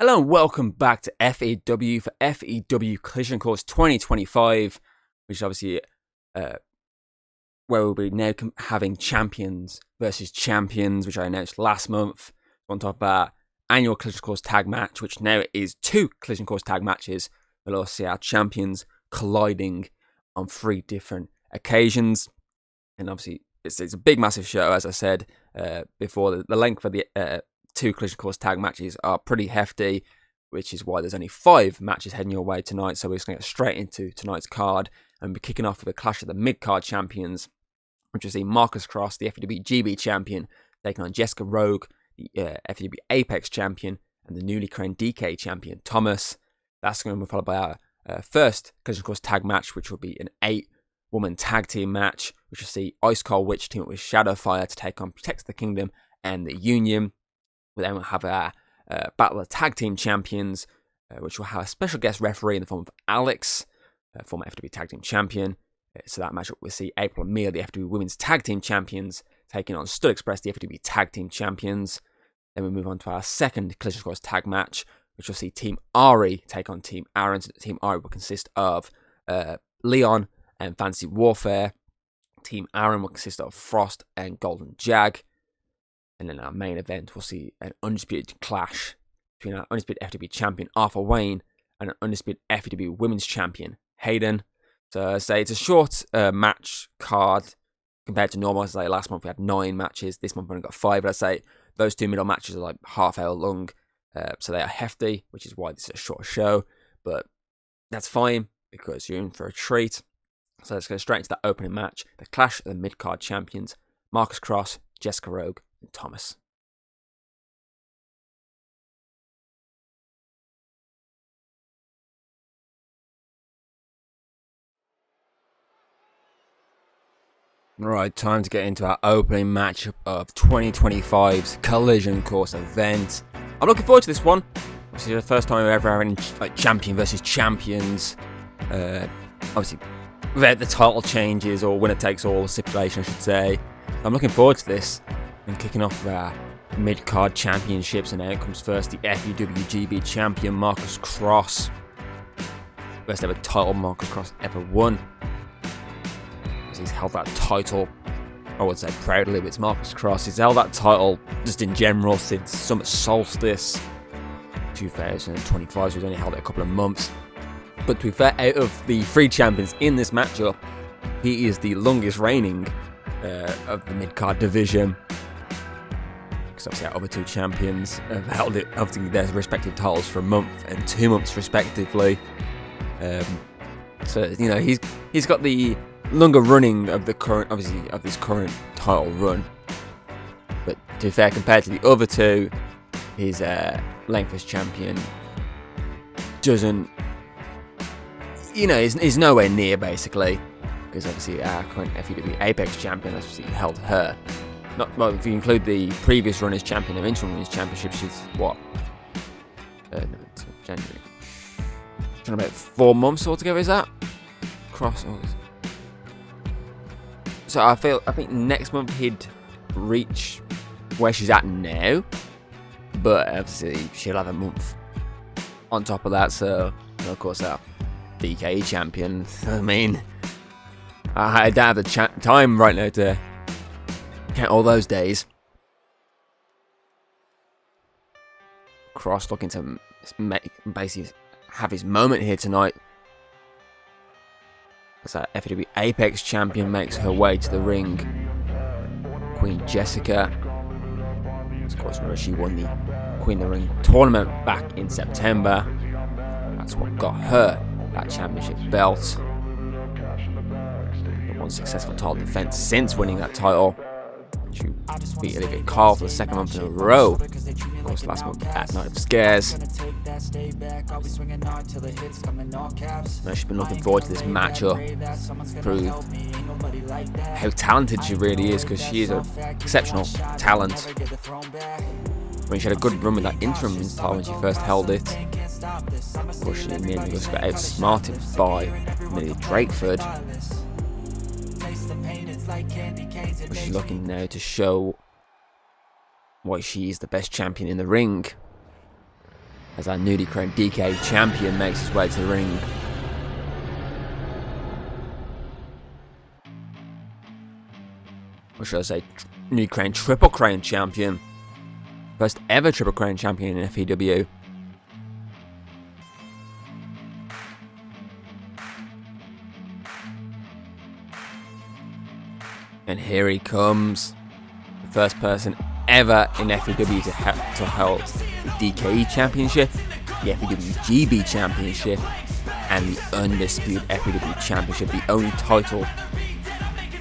Hello and welcome back to FEW for FEW Collision Course 2025, which is obviously where we'll be now having champions versus champions, which I announced last month. On top of our annual Collision Course tag match, which now is 2 Collision Course tag matches. We'll also see our champions colliding on 3 different occasions. And obviously, it's a big, massive show, as I said before. The length for the 2 Collision Course tag matches are pretty hefty, which is why there's only 5 matches heading your way tonight. So we're just going to get straight into tonight's card and be kicking off with a clash of the mid-card champions, which is the Marcus Cross, the FEW GB champion, taking on Jessica Rogue, the FEW Apex champion, and the newly crowned DK champion, Thomas. That's going to be followed by our first Collision Course tag match, which will be an 8-woman tag team match, which will see Ice Cold Witch team up with Shadowfire to take on Protect the Kingdom and the Union. We then will have our Battle of Tag Team Champions, which will have a special guest referee in the form of Alex, former FW Tag Team Champion. So that matchup we'll see April and Mia, the FW Women's Tag Team Champions, taking on Stud Express, the FW Tag Team Champions. Then we move on to our second Collision Course tag match, which will see Team Ari take on Team Aaron. So Team Ari will consist of Leon and Fantasy Warfare. Team Aaron will consist of Frost and Golden Jag. And then our main event, we'll see an undisputed clash between our undisputed FW champion, Arthur Wayne, and an undisputed FW women's champion, Hayden. So I say it's a short match card compared to normal. As I say, last month we had 9 matches. This month we only got 5. But I say those 2 middle matches are like half hour long. So they are hefty, which is why this is a short show. But that's fine because you're in for a treat. So let's go straight into that opening match. The clash of the mid-card champions, Marcus Cross, Jessica Rogue, and Thomas. Right, time to get into our opening matchup of 2025's Collision Course event. I'm looking forward to this one. This is the first time we're ever having champion versus champions. Obviously, without the title changes or winner takes all stipulation, I should say. I'm looking forward to this. And kicking off our mid-card championships, and out comes first the FEW GB champion, Marcus Cross. First ever title Marcus Cross ever won. As he's held that title, I would say proudly, but it's Marcus Cross. He's held that title just in general since Summer Solstice 2025, so he's only held it a couple of months. But to be fair, out of the 3 champions in this matchup, he is the longest reigning of the mid-card division. Obviously our other 2 champions have held it, obviously their respective titles for a month and 2 months respectively. So you know he's got the longer running of the current, obviously, of this current title run. But to be fair, compared to the other 2, his length as champion doesn't, is nowhere near basically, because obviously our current FEW Apex champion has obviously held her. Not well, if you include the previous run as champion and interim run as championship, she's what? January. Trying about 4 months altogether, is that? So I think next month he'd reach where she's at now, but obviously she'll have a month on top of that. So of course our DK champion. I mean, I don't have the time right now to count all those days. Cross looking to basically have his moment here tonight. As that FEW Apex champion makes her way to the ring. Queen Jessica. Of course, remember she won the Queen of the Ring tournament back in September. That's what got her that championship belt. One successful title defense since winning that title. She beat Olivia Carl for the 2nd month in a row. Of course, last month at Night of Scares. Now she's been looking forward to this matchup. Prove how talented she really is, because she is an exceptional talent. When she had a good run with that interim title when she first held it. Of course, she nearly just got outsmarted by Millie Drakeford. But she's looking now to show why she is the best champion in the ring. as our newly crowned DK champion makes his way to the ring. Or should I say, newly crowned Triple Crown champion. First ever Triple Crown champion in FEW. And here he comes. The first person ever in FEW to hold the DKE Championship, the FEW Championship, and the Undisputed FEW Championship. The only title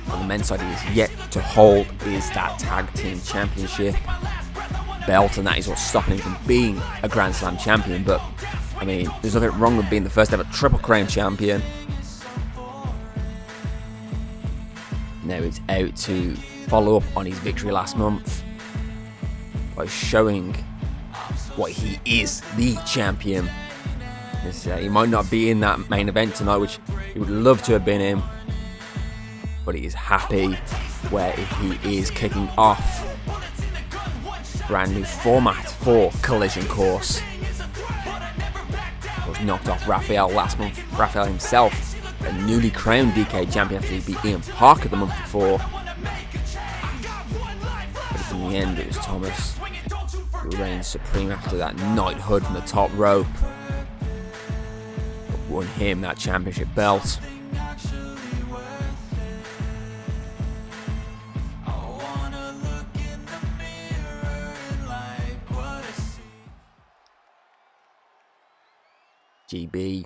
on the men's side he is yet to hold is that Tag Team Championship belt, and that is what's stopping him from being a Grand Slam champion. But, I mean, there's nothing wrong with being the first ever Triple Crown champion. Now he's out to follow up on his victory last month by showing what he is, the champion. He might not be in that main event tonight, which he would love to have been in, but he is happy where he is kicking off brand new format for Collision Course. Was knocked off Raphael last month. Raphael himself, a newly crowned DK champion after he beat Ian Parker the month before. But in the end, it was Thomas who reigned supreme after that knighthood from the top rope. But won him that championship belt. GB,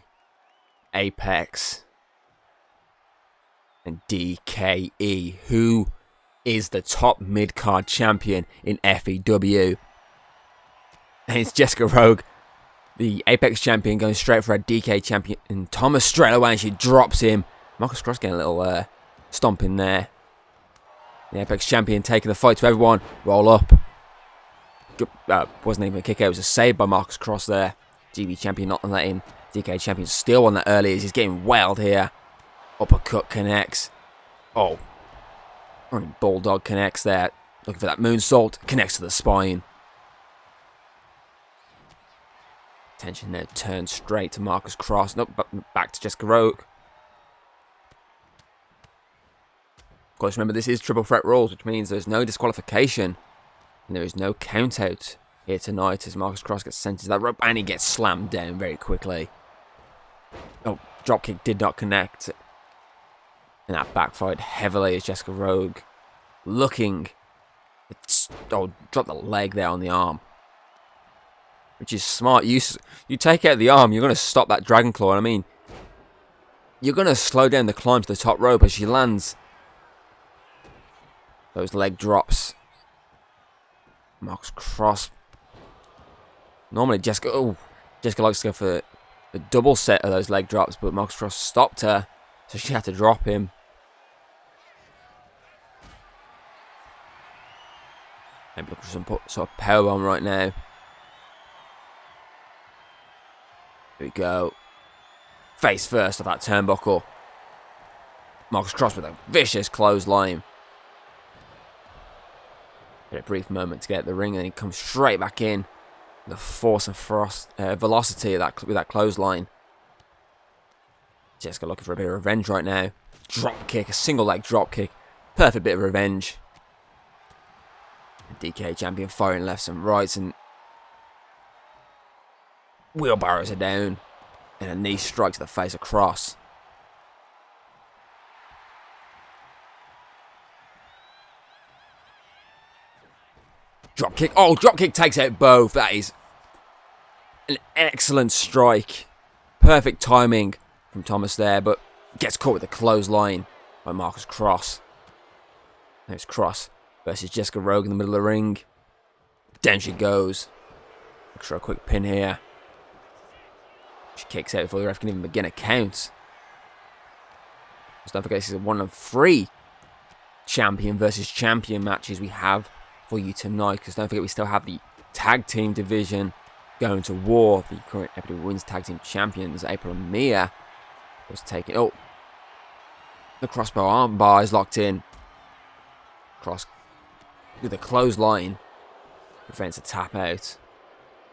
Apex, and DKE, who is the top mid-card champion in FEW. And it's Jessica Rogue, the Apex champion, going straight for a DK champion, and Thomas straight away, and she drops him. Marcus Cross getting a little stomp in there. The Apex champion taking the fight to everyone. Roll up. Wasn't even a kick out, it was a save by Marcus Cross there. GB champion not letting DK champion steal on that early as he's getting wild here. Uppercut connects. Oh. Running Bulldog connects there. Looking for that moonsault. Connects to the spine. Attention now turns straight to Marcus Cross. Nope, back to Jessica Rogue. Of course, remember this is triple threat rules, which means there's no disqualification. And there is no count out here tonight as Marcus Cross gets sent to that rope and he gets slammed down very quickly. Oh, dropkick did not connect. And that backfired heavily as Jessica Rogue looking. Oh, drop the leg there on the arm. Which is smart. You take out the arm, you're going to stop that Dragon Claw. I mean, you're going to slow down the climb to the top rope as she lands those leg drops. Marcus Cross. Normally Jessica likes to go for the double set of those leg drops, but Marcus Cross stopped her, so she had to drop him. Maybe looking for some sort of powerbomb right now. Here we go. Face first of that turnbuckle. Marcus Cross with a vicious clothesline. A brief moment to get at the ring, and then he comes straight back in. The force and velocity of that with that clothesline. Jessica looking for a bit of revenge right now. Drop kick, a single leg drop kick. Perfect bit of revenge. The DK champion firing lefts and rights, and wheelbarrows are down, and a knee strike to the face of Cross. Drop kick. Oh, drop kick takes out both. That is an excellent strike. Perfect timing from Thomas there, but gets caught with a clothesline by Marcus Cross. Now it's Cross versus Jessica Rogue in the middle of the ring. Down she goes. Looks for a quick pin here. She kicks out before the ref can even begin a count. Just don't forget, this is one of 3 champion versus champion matches we have for you tonight, because don't forget we still have the tag team division going to war. The current FEW Women's Tag Team Champions, April and Mia, was taking. Oh, the crossbow armbar is locked in. Cross with a clothesline prevents a tap out.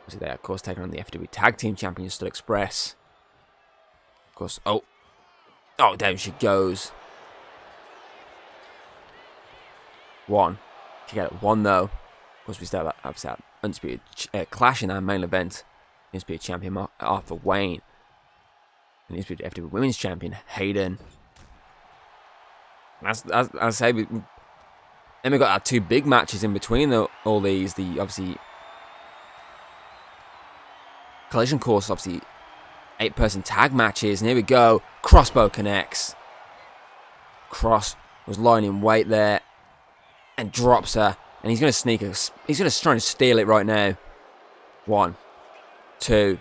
So they, of course, taking on the FW Tag Team Champions, Stud Express. Of course, oh, down she goes. 1. Kick out at 1, though. Of course, we still have that Undisputed Clash in our main event. Undisputed Champion Arthur Wayne. And Undisputed FW Women's Champion Hayden. As I say, then we got our 2 big matches in between all these. The obviously Collision Course, obviously 8-person tag matches, and here we go. Crossbow connects. Cross was lying in wait there, and drops her, and he's going to sneak us. He's going to try and steal it right now. 1, 2.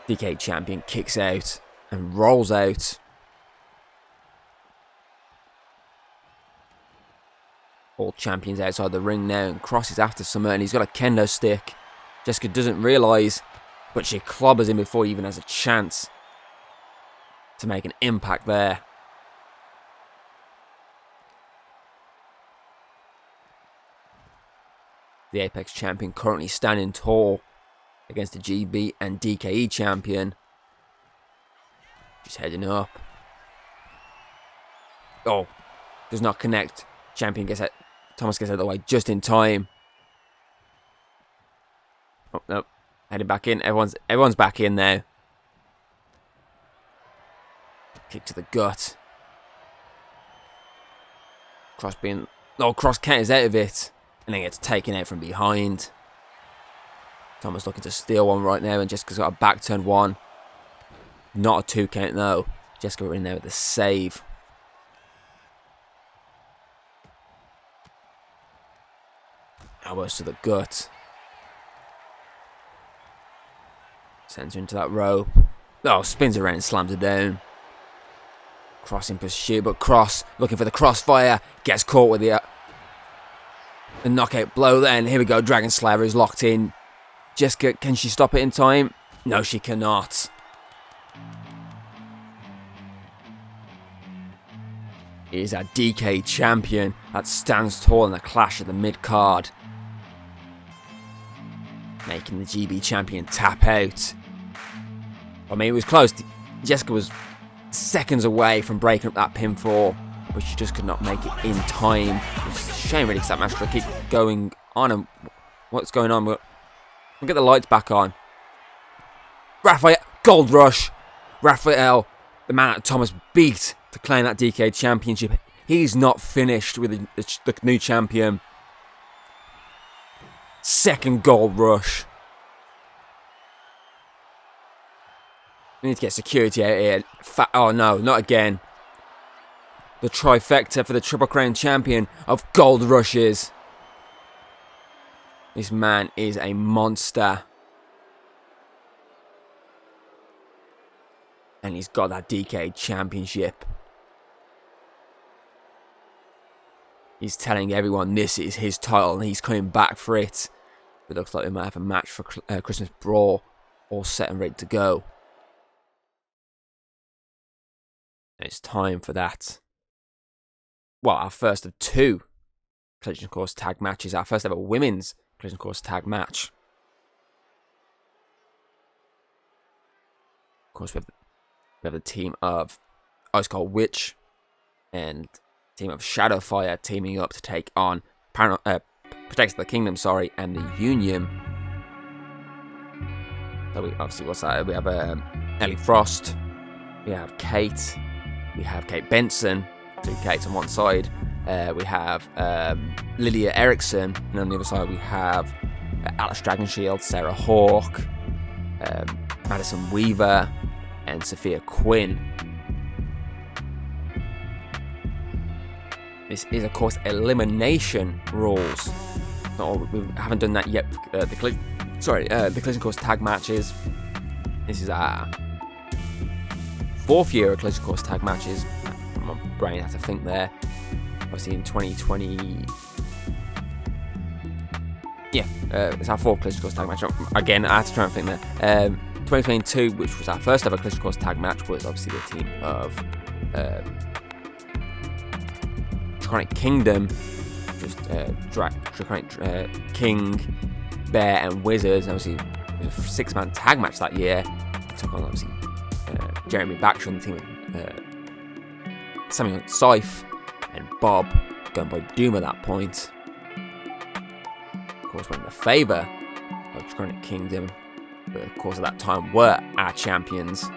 DK Champion kicks out and rolls out. All champions outside the ring now, and Cross is after Summer, and he's got a kendo stick. Jessica doesn't realise, but she clobbers him before he even has a chance to make an impact there. The Apex Champion currently standing tall against the GB and DKE Champion. Just heading up. Oh, does not connect. Champion gets out. Thomas gets out of the way just in time. Oh, no. Heading back in. Everyone's back in now. Kick to the gut. Cross being... Oh, Cross counters out of it. And then gets taken out from behind. Thomas looking to steal one right now. And Jessica's got a back turn 1. Not a 2 count though. Jessica in there with the save. Elbows to the gut. Sends her into that row. Oh, spins around and slams her down. Cross in pursuit, but Cross looking for the crossfire. Gets caught with the knockout blow there. And here we go. Dragon Slayer is locked in. Jessica, can she stop it in time? No, she cannot. It is our DK Champion that stands tall in the clash of the mid-card. Making the GB Champion tap out. I mean, it was close. Jessica was seconds away from breaking up that pinfall, but she just could not make it in time. It's a shame really, because that match could keep going on. And what's going on? We'll get the lights back on. Raphael, Gold Rush. Raphael, the man that Thomas beat to claim that DK Championship. He's not finished with the new champion. Second Gold Rush. We need to get security out here. Oh no, not again. The trifecta for the Triple Crown Champion of Gold Rushes. This man is a monster. And he's got that DK Championship. He's telling everyone this is his title and he's coming back for it. It looks like we might have a match for Christmas Brawl all set and ready to go. It's time for that. Well, our first of 2 Collision Course tag matches. Our first ever women's Collision Course tag match. Of course, we have the team of Ice Cold Witch and team of Shadowfire teaming up to take on Protectors of the Kingdom, and the Union. So we obviously, what's that? We have Ellie Frost, we have Kate, we have Kate Benson, 2 Kates on one side, we have Lydia Erickson, and on the other side we have Alice Dragonshield, Sarah Hawke, Madison Weaver, and Sophia Quinn. This is, of course, elimination rules. We haven't done that yet. The Collision Course tag matches. This is our 4th year of Collision Course tag matches. My brain had to think there. Obviously in 2020... Yeah, it's our 4th Collision Course tag match. Again, I had to try and think there. 2022, which was our first ever Collision Course tag match, was obviously the team of... Draconic Kingdom, just Draconic King Bear and Wizards. And obviously, it was a 6-man tag match that year. They took on, obviously, Jeremy Baxter on the team with Samuel Syfe and Bob, going by Doom at that point. Of course, went in the favour of Chronic Kingdom, but of course at that time were our champions.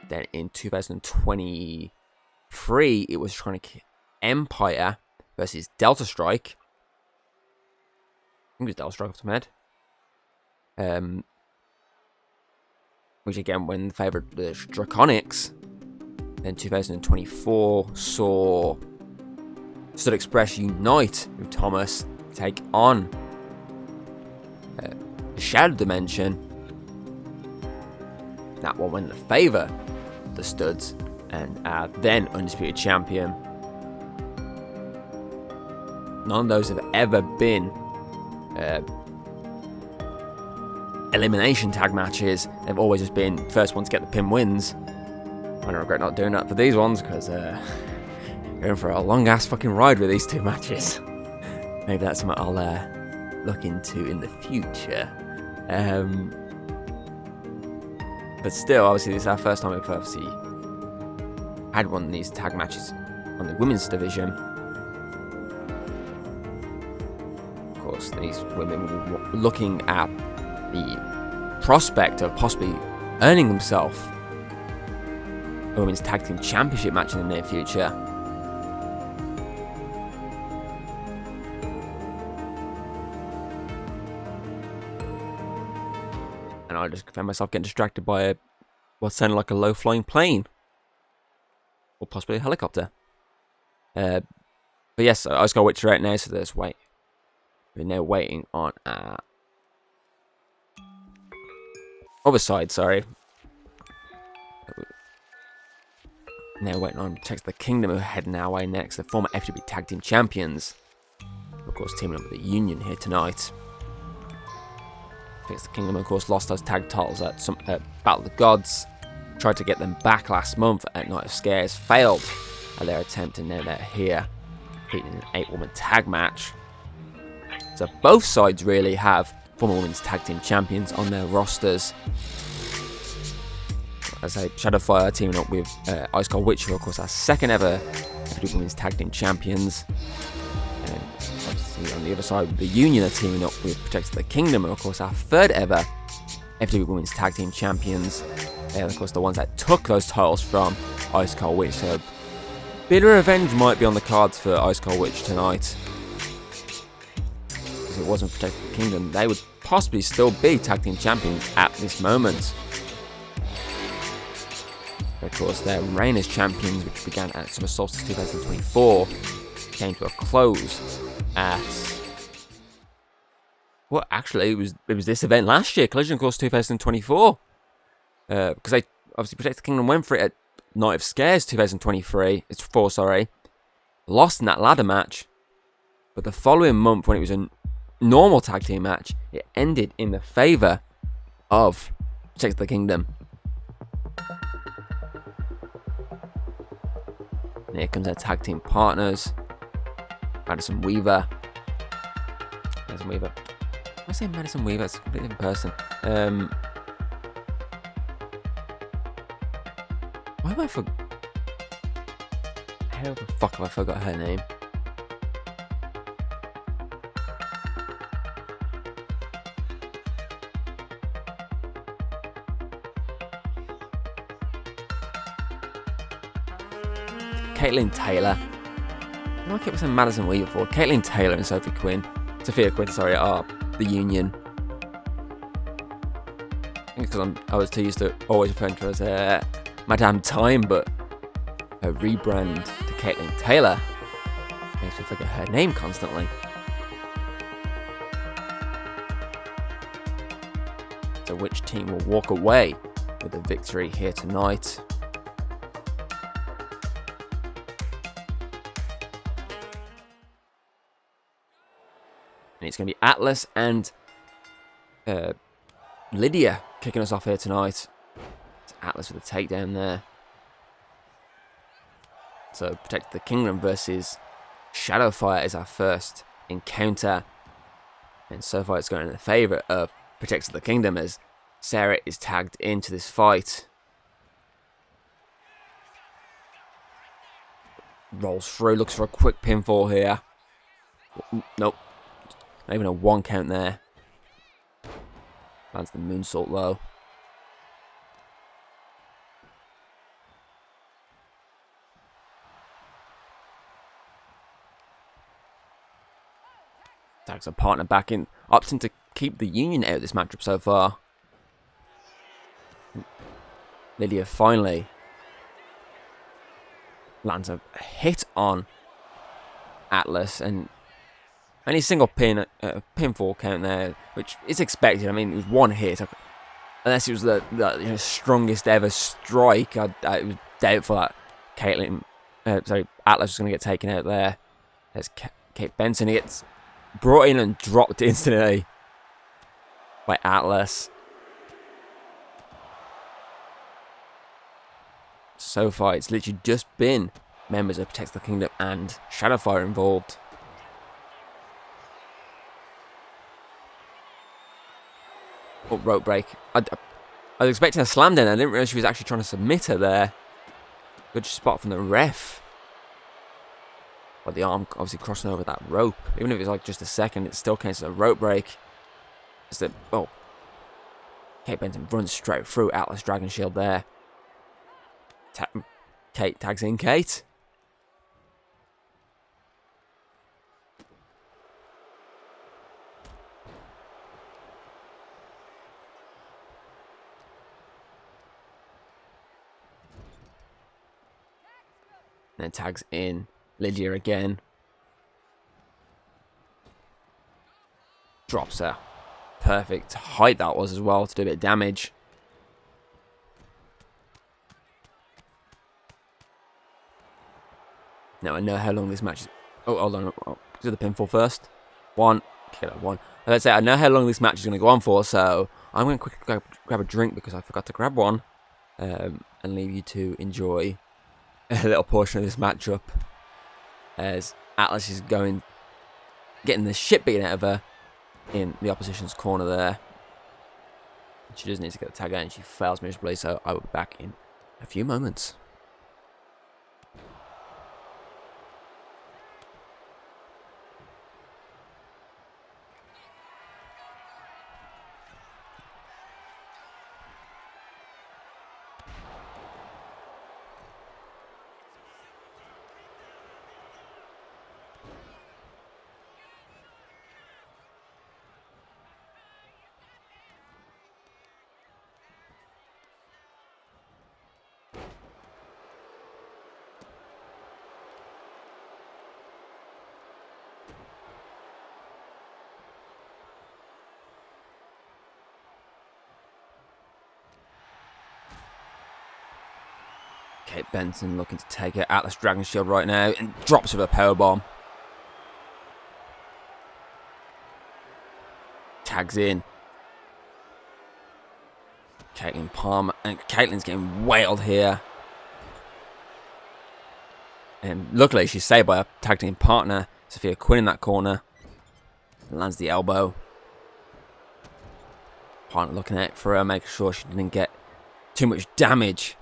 Then in 2023, it was Chronic Empire versus Delta Strike. I think it was Delta Strike off the head. Which again went in favour of the Draconics. Then 2024 saw Stud Express unite with Thomas to take on the Shadow Dimension. That one went in favour of the Studs and our then undisputed champion. None of those have ever been elimination tag matches. They've always just been first one to get the pin wins. I regret not doing that for these ones because you're in for a long ass fucking ride with these two matches. Maybe that's something I'll look into in the future. But still, obviously, this is our first time we've obviously had one of these tag matches on the women's division. Of course, these women were looking at the prospect of possibly earning themselves a women's tag team championship match in the near future. And I just found myself getting distracted by what sounded like a low-flying plane, or possibly a helicopter. But yes, Ice Cold Witch are out now, so there's wait. We're now waiting on our other side. Sorry. Now waiting on Protect the Kingdom, who are heading our way next. The former FTW Tag Team Champions. Of course, teaming up with the Union here tonight. Protect the Kingdom, of course, lost those tag titles at some Battle of the Gods. Tried to get them back last month at Night of Scares. Failed at their attempt, and now they're here, competing in an 8-woman tag match. So both sides really have former women's tag team champions on their rosters. As I say, Shadowfire teaming up with Ice Cold Witch, who of course are second ever FTW women's tag team champions. And obviously on the other side, the Union are teaming up with Protect the Kingdom, who of course are third ever FTW women's tag team champions. They are of course the ones that took those titles from Ice Cold Witch. So bit of revenge might be on the cards for Ice Cold Witch tonight. If it wasn't Protect the Kingdom, they would possibly still be tag team champions at this moment. Of course, their reign as champions, which began at Summer Solstice 2024, came to a close at... Well, actually, it was this event last year, Collision Course 2024. Because they obviously Protect the Kingdom went for it at Night of Scares 2023. It's 4, sorry. Lost in that ladder match. But the following month, when it was a normal tag team match, it ended in the favour of Protect the Kingdom. And here comes their tag team partners. Madison Weaver. Why I say Madison Weaver? It's a completely different person. Why have I forgot? How the fuck have I forgot her name? Caitlin Taylor. I keep saying Madison Weaver for. Caitlin Taylor and Sophia Quinn, are the Union. I think because I was too used to always referring to her as Madame Time, but her rebrand to Caitlin Taylor makes me forget her name constantly. So which team will walk away with the victory here tonight? And it's going to be Atlas and Lydia kicking us off here tonight. It's Atlas with a takedown there. So Protect the Kingdom versus Shadowfire is our first encounter. And so far it's going in the favour of Protector of the Kingdom as Sarah is tagged into this fight. Rolls through, looks for a quick pinfall here. Nope. Not even a 1 count there. Lands the moonsault low. Tags a partner back in, opting to keep the Union out of this matchup so far. Lydia finally lands a hit on Atlas, and any single pinfall count there, which is expected. I mean, it was 1 hit. Unless it was the strongest ever strike, it was doubtful that Atlas was going to get taken out there. There's Kate Benson. He gets brought in and dropped instantly by Atlas. So far, it's literally just been members of Protect the Kingdom and Shadowfire involved. Oh, rope break. I was expecting a slam down. I didn't realize she was actually trying to submit her there. Good spot from the ref. But the arm obviously crossing over that rope. Even if it's like just a second, it still counts as a rope break. Kate Benson runs straight through Atlas Dragon Shield there. Kate tags in Kate. And then tags in Lydia again. Drops her. Perfect height that was as well to do a bit of damage. Now I know how long this match is. Oh, hold on. Oh, do the pinfall first. 1. Okay, 1. Let's say I know how long this match is going to go on for, so I'm going to quickly grab a drink because I forgot to grab one. And leave you to enjoy a little portion of this matchup as Atlas is getting the shit beaten out of her in the opposition's corner there. She does need to get the tag out and she fails miserably, so I will be back in a few moments. Kate Benson looking to take her Atlas Dragon Shield right now and drops with a powerbomb. Tags in. Caitlin Palmer, and Caitlin's getting wailed here. And luckily she's saved by her tag team partner, Sophia Quinn, in that corner. Lands the elbow. Partner looking out for her, making sure she didn't get too much damage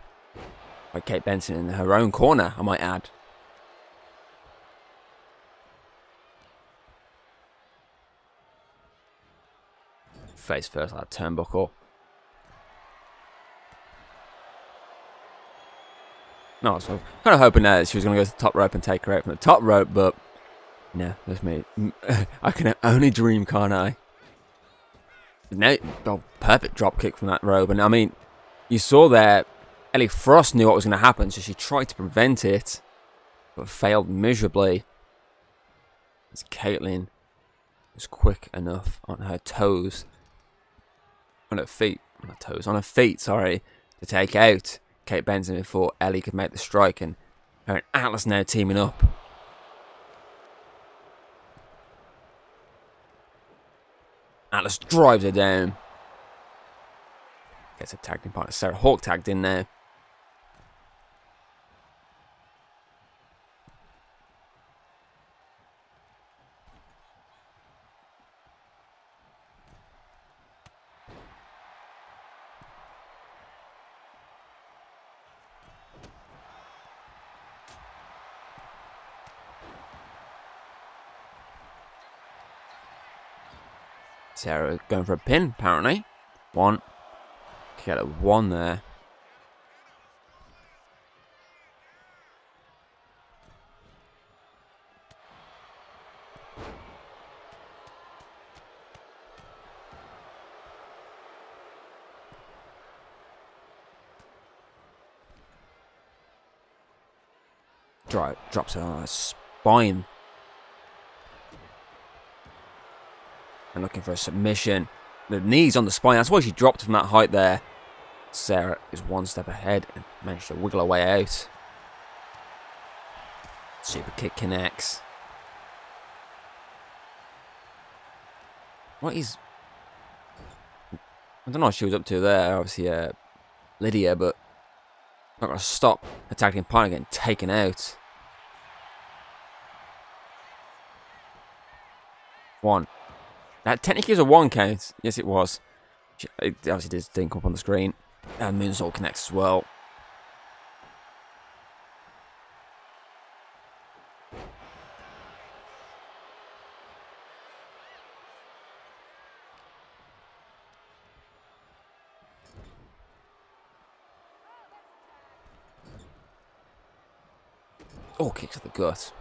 by Kate Benson in her own corner, I might add. Face first like that turnbuckle. No, so kind of hoping that she was going to go to the top rope and take her out from the top rope, but no, that's me. I can only dream, can't I? No, perfect drop kick from that rope, and I mean, you saw there, Ellie Frost knew what was going to happen, so she tried to prevent it, but failed miserably. As Caitlin was quick enough on her toes, on her feet, on her feet, sorry, to take out Kate Benson before Ellie could make the strike, and her and Atlas now teaming up. Atlas drives her down. Gets a tag team partner. Sarah Hawk tagged in there. Sarah going for a pin, apparently. One. Get a one there. Drops her on her spine. And looking for a submission. The knees on the spine. That's why she dropped from that height there. Sarah is one step ahead and managed to wiggle her way out. Super kick connects. What is... I don't know what she was up to there. Obviously, Lydia, but not going to stop attacking opponent getting taken out. One. That technically is a one count. Yes, it was. It obviously did think up on the screen. And moonsault connects as well. Oh, kick to the gut.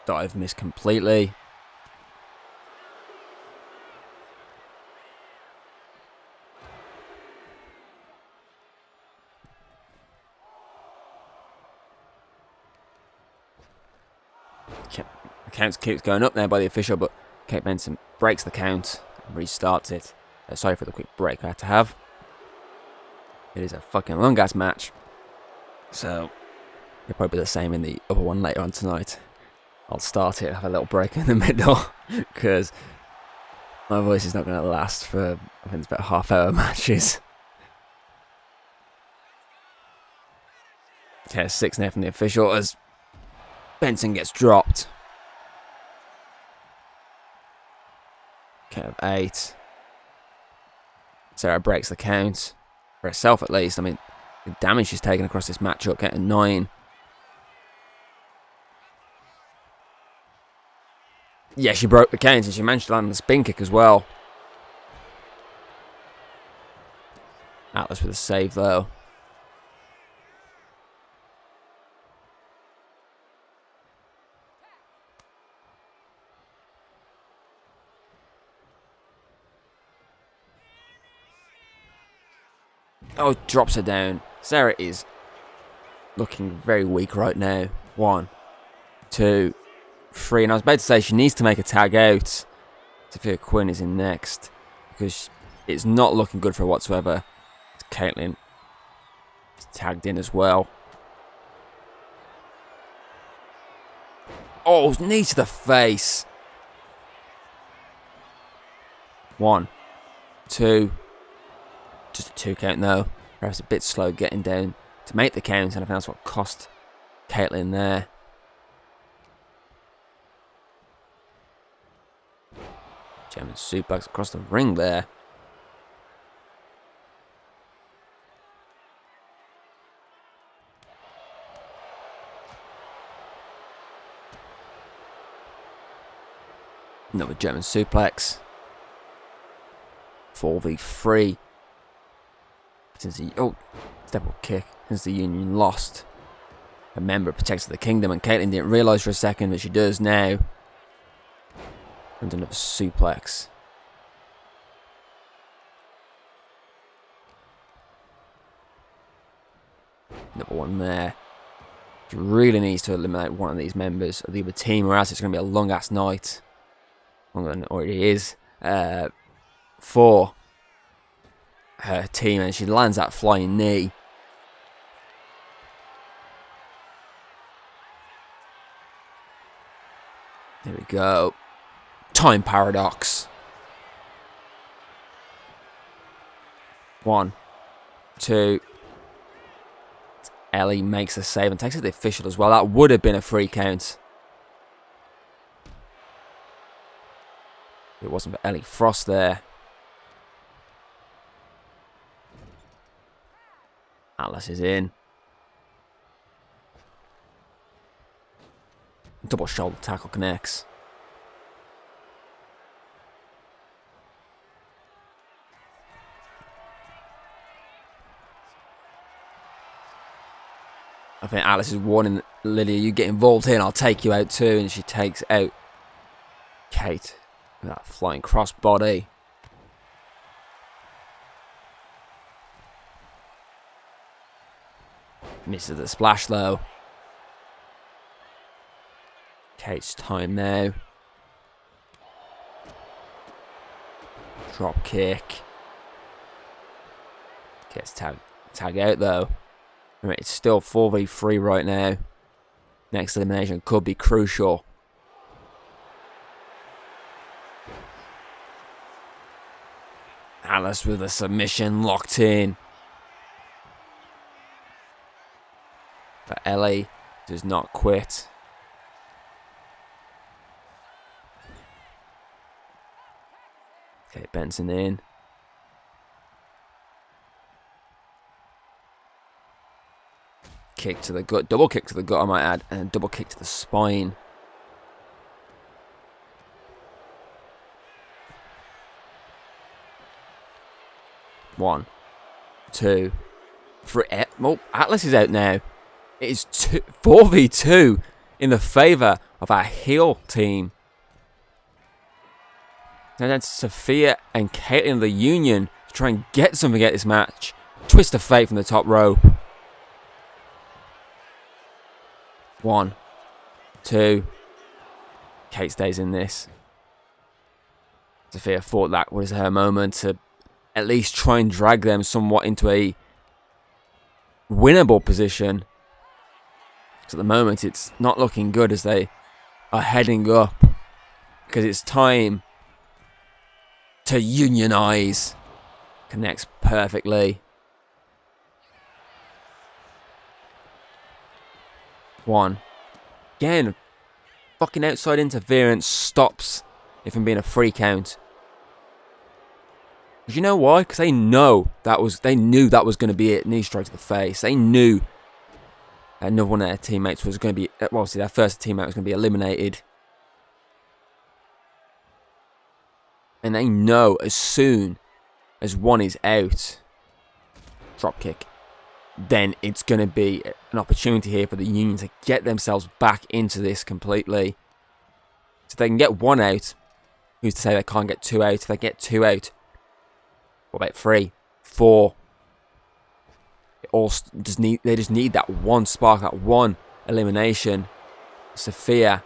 Dive missed completely. The count keeps going up now by the official, but Kate Benson breaks the count and restarts it. Sorry for the quick break I had to have. It is a fucking long ass match. So, it'll probably be the same in the other one later on tonight. I'll start it, have a little break in the middle, because my voice is not going to last for, I think it's about half-hour matches. Okay, 6 now from the official as Benson gets dropped. Count of 8. Sarah breaks the count. For herself at least. I mean, the damage she's taken across this matchup, getting 9. Yeah, she broke the count and she managed to land the spin kick as well. Atlas with a save though. Oh, drops her down. Sarah is looking very weak right now. 1, 2, 3. And I was about to say she needs to make a tag out. Sophia Quinn is in next. Because it's not looking good for her whatsoever. Caitlin is tagged in as well. Oh, knee to the face. 1, 2. Just a 2 count though. Perhaps a bit slow getting down to make the count, and I think that's what cost Caitlin there. German suplex across the ring there. Another German suplex. 4v3. Since the double kick. Since the Union lost a member protects the kingdom, and Caitlin didn't realise for a second, but she does now. And another suplex. Another one there. She really needs to eliminate one of these members of the other team, or else it's going to be a long ass night. Longer than it already is. For her team, and she lands that flying knee. There we go. Time paradox. 1, 2. Ellie makes a save and takes it to the official as well. That would have been a free count. It wasn't for Ellie Frost there. Atlas is in. Double shoulder tackle connects. I think Atlas is warning Lydia, you get involved here and I'll take you out too. And she takes out Kate with that flying crossbody. Misses the splash though. Kate's time now. Drop kick. Gets tag out though. I mean, it's still 4v3 right now. Next elimination could be crucial. Alice with a submission locked in. But Ellie does not quit. Okay, Benson in. Kick to the gut, double kick to the gut I might add, and double kick to the spine. One, 2, 3. Oh, Atlas is out now. It is 4v2. in the favour of our heel team. Now that's Sophia and Caitlin, the Union, to try and get something at this match. Twist of fate from the top rope. 1, 2. Kate stays in this. Sophia thought that was her moment to at least try and drag them somewhat into a winnable position. Because at the moment it's not looking good as they are heading up. Because it's time to unionize. Connects perfectly. 1. Again, fucking outside interference stops if I'm being a free count. But you know why? Because they knew that was going to be it. Knee strike to the face. They knew another one of their teammates was going to be, well, see, their first teammate was going to be eliminated. And they know as soon as one is out, drop kick, then it's going to be an opportunity here for the Union to get themselves back into this completely. So they can get one out. Who's to say they can't get 2 out? If they get 2 out, what about 3, 4? They just need that one spark, that one elimination. Sophia.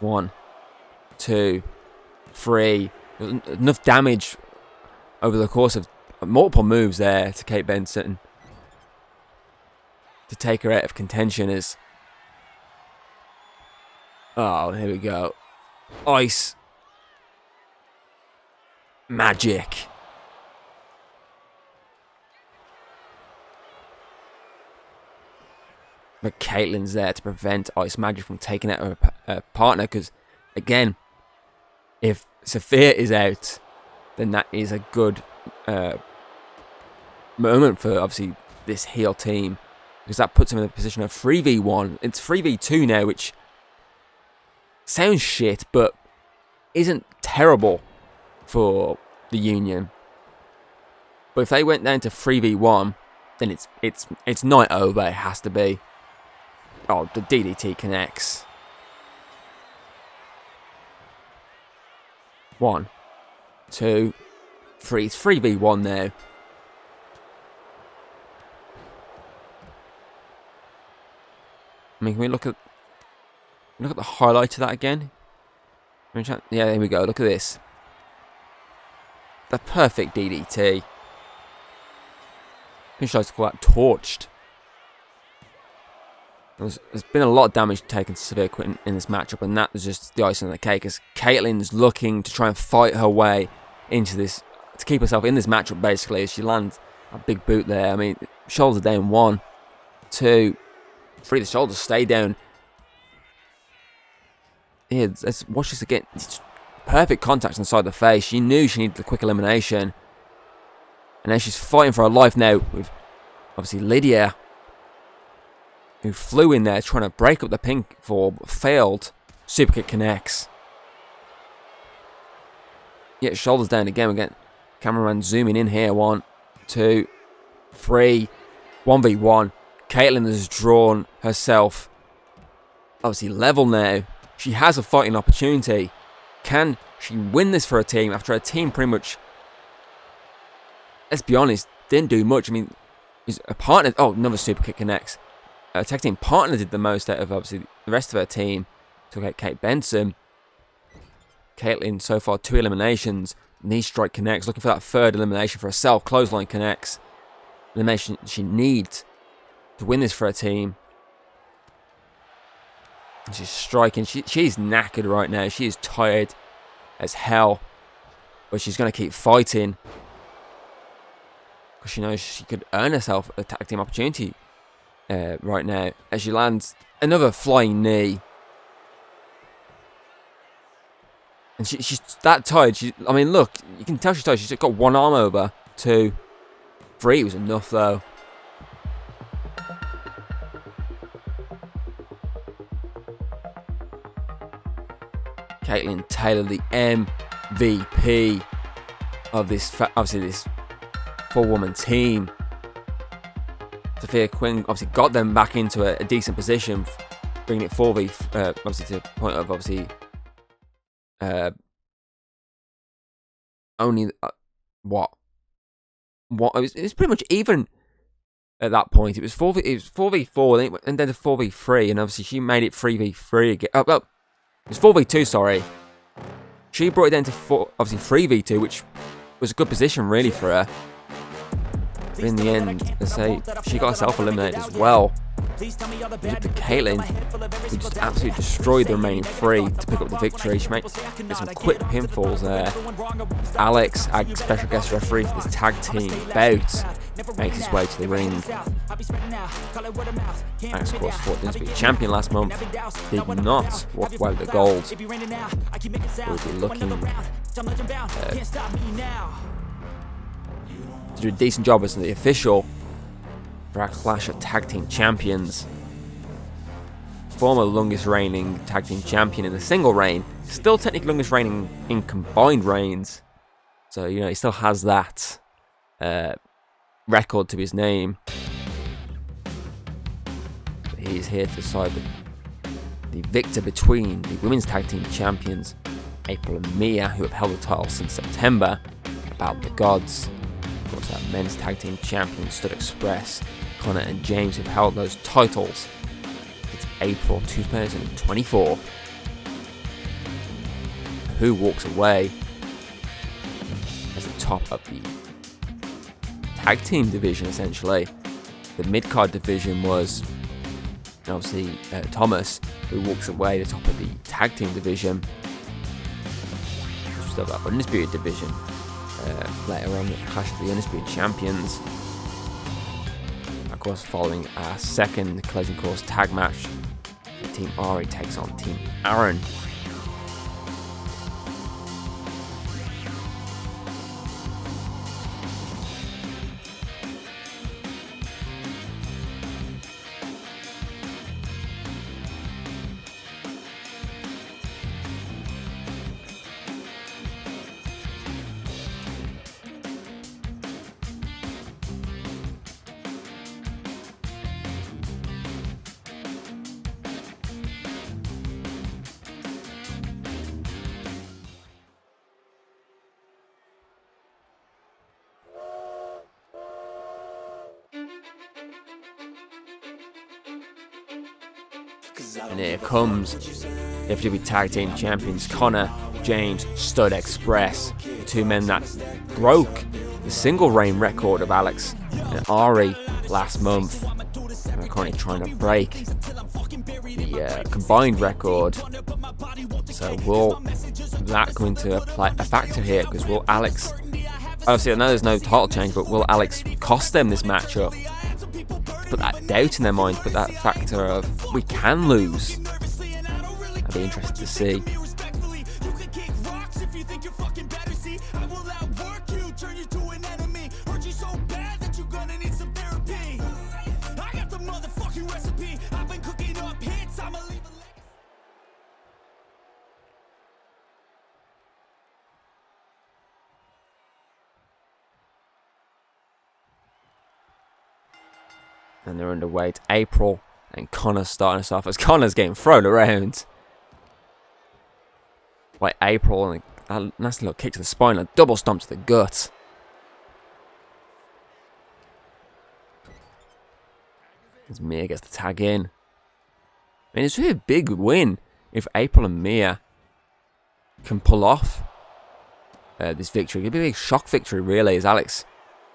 1, 2, 3. Enough damage over the course of multiple moves there to Kate Benson to take her out of contention. Is here we go. Ice magic. But Caitlin's there to prevent Ice Magic from taking out her partner, because again, if Sophia is out, then that is a good moment for obviously this heel team, because that puts them in a position of 3v1. It's 3v2 now, which sounds shit, but isn't terrible for the Union. But if they went down to 3v1, then it's night over. It has to be. Oh, the DDT connects. 1, 2, 3. It's 3v1 now. I mean, can we look at the highlight of that again? Yeah, there we go. Look at this. The perfect DDT. I think I should call that torched. There's been a lot of damage taken to Sophia Quinn in this matchup, and that was just the icing on the cake, as Caitlin's looking to try and fight her way into this, to keep herself in this matchup basically, as she lands a big boot there. I mean, shoulders down. 1, 2, 3. The shoulders stay down. Yeah, let's watch this again. It's perfect contact inside the face. She knew she needed the quick elimination. And then she's fighting for her life now with, obviously, Lydia, who flew in there trying to break up the pink four, but failed. Super kick connects. Yeah, shoulders down again. We get cameraman zooming in here. 1, 2, 3. 1v1. Caitlin has drawn herself obviously level now. She has a fighting opportunity. Can she win this for her team after her team pretty much, let's be honest, didn't do much? I mean, is a partner. Oh, another super kick connects. Her tag team partner did the most out of obviously the rest of her team. Took out Kate Benson. Caitlin so far 2 eliminations. Knee strike connects. Looking for that 3rd elimination for herself. Clothesline connects. Elimination she needs to win this for her team. And she's striking. She's knackered right now. She is tired as hell. But she's going to keep fighting, because she knows she could earn herself a tag team opportunity right now, as she lands another flying knee. And she's that tired. I mean, look, you can tell she's tired. She's got 1 arm over. 2, 3 was enough, though. Caitlin Taylor, the MVP of this, obviously this 4-woman team. Sophia Quinn obviously got them back into a decent position bringing it 4v, obviously to the point of obviously only what it was pretty much even at that point. It was 4v4 and then to 4v3, and obviously she made it 3v3 again. Oh, well, it was 4v2, sorry. She brought it down to obviously 3v2, which was a good position really for her. But in the end, let's say she got herself eliminated as well. It was up to Caitlin, who just absolutely destroyed the remaining 3 to pick up the victory. She made some quick pinfalls there. Alex, our special guest referee for this tag team bout, makes his way to the ring. Alex, of course, fought to be champion last month. Did not walk away with the gold. We'll be looking to do a decent job as the official Clash of Tag Team Champions. Former longest reigning Tag Team Champion in the single reign. Still technically longest reigning in combined reigns. So, you know, he still has that record to his name. But he's here to decide the victor between the Women's Tag Team Champions, April and Mia, who have held the title since September, about the gods. Of course, our Men's Tag Team Champions, Stud Express, Connor and James, have held those titles since April 2024. Who walks away as the top of the tag team division, essentially? The mid-card division was obviously Thomas, who walks away the top of the tag team division. We'll still got the Undisputed division later on, the Clash of the Undisputed Champions. Of course, following our second Collision Course tag match, Team Ari takes on Team Aaron. And here comes the FW Tag Team Champions, Connor, James, Stud Express, the two men that broke the single reign record of Alex and Ari last month, and are currently trying to break the combined record. So will that come into a factor here? Because will Alex, obviously I know there's no title change, but will Alex cost them this matchup? Put that doubt in their minds, put that factor of we can lose. I'd be interested to see. And they're underway to April, and Connor's starting us off as Connor's getting thrown around by April, and a nasty little kick to the spine, a double stomp to the gut. As Mia gets the tag in. I mean, it's really a big win if April and Mia can pull off this victory. It'd be a big shock victory, really, as Alex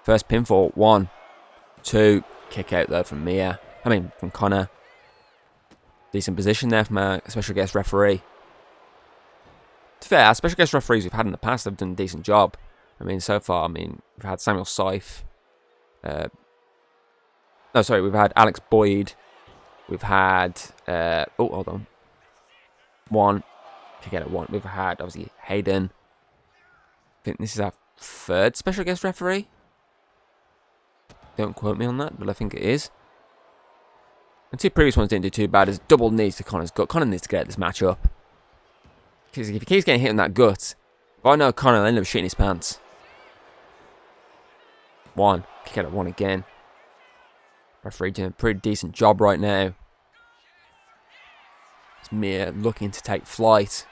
first pinfall, 1, 2. Kick out there from Mia. From Connor. Decent position there from a special guest referee. To be fair, our special guest referees we've had in the past have done a decent job. So far, we've had Samuel Syfe. We've had Alex Boyd. We've had... hold on. 1. Kick out at 1. We've had, obviously, Hayden. I think this is our 3rd special guest referee. Don't quote me on that, but I think it is. And 2 previous ones didn't do too bad. As double knees to Connor's gut. Connor needs to get this match up. Because if he keeps getting hit in that gut, if I know Connor will end up shitting his pants. 1. Kick out at 1 again. Referee doing a pretty decent job right now. It's Mia looking to take flight.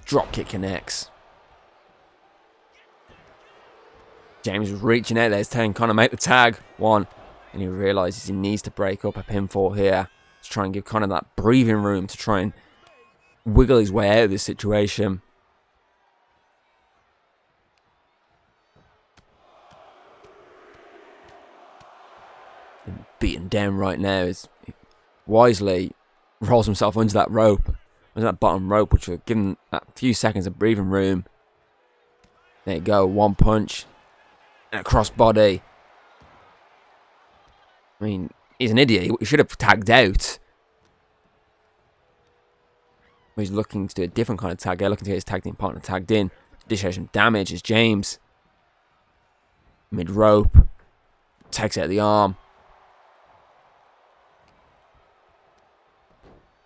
Drop kick connects. James is reaching out there. He's telling Connor make the tag. 1. And he realises he needs to break up a pinfall here. To try and give Connor that breathing room to try and wiggle his way out of this situation. And beaten down right now is wisely rolls himself under that rope. Under that bottom rope, which will give him that few seconds of breathing room. There you go. 1 punch. And a crossbody. I mean, he's an idiot. He should have tagged out. He's looking to do a different kind of tag. They're looking to get his tag team partner tagged in. Dish out some damage as James. Mid rope. Takes out the arm.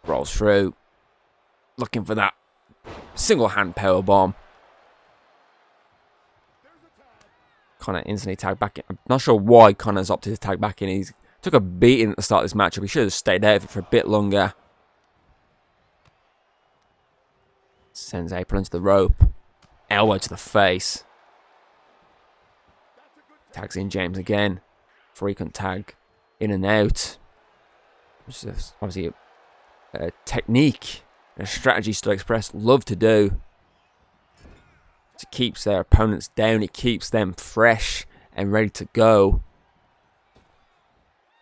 Rolls through. Looking for that single hand power bomb. Connor instantly tagged back in. I'm not sure why Connor's opted to tag back in. He took a beating at the start of this matchup. He should have stayed out of it for a bit longer. Sends April into the rope. Elbow to the face. Tags in James again. Frequent tag in and out. Which is obviously a technique and a strategy Stud Express love to do. It keeps their opponents down. It keeps them fresh and ready to go.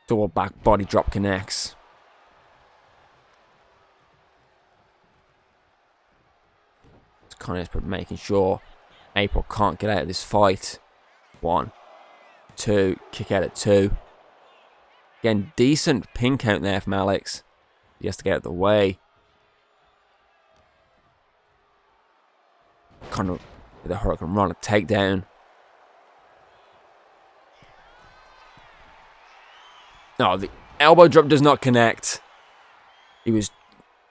Double back body drop connects. It's kind of making sure April can't get out of this fight. 1, 2, kick out at 2. Again, decent pin count there from Alex. He has to get out of the way. Kind of with a Hurricane Run, a takedown. No, the elbow drop does not connect. He was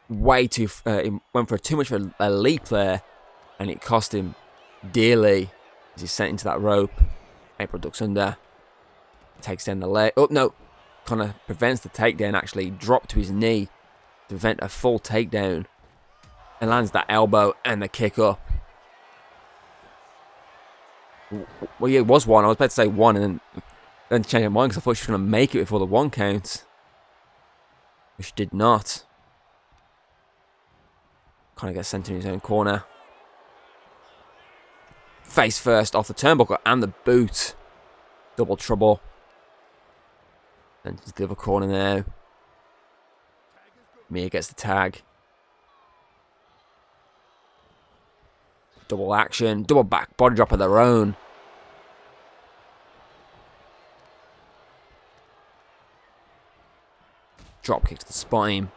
way too... he went for too much of a leap there, and it cost him dearly as he sent into that rope. April ducks under. Takes down the leg. Oh, no. Connor prevents the takedown, actually. Dropped to his knee to prevent a full takedown. And lands that elbow and the kick up. Well, yeah, it was 1. I was about to say 1 and then change my mind because I thought she was going to make it before the 1 count. Which she did not. Kind of gets sent in his own corner. Face first off the turnbuckle and the boot. Double trouble. And the other corner now. Mia gets the tag. Double action. Double back body drop of their own. Drop kick to the spine.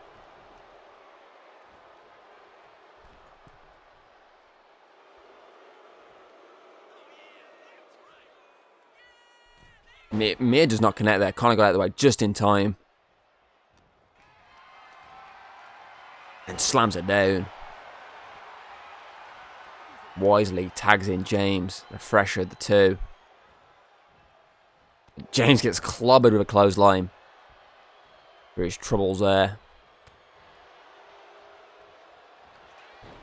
Mia does not connect there. Connor got out of the way just in time. And slams it down. Wisely tags in James. The fresher of the two. James gets clobbered with a clothesline. For his troubles there.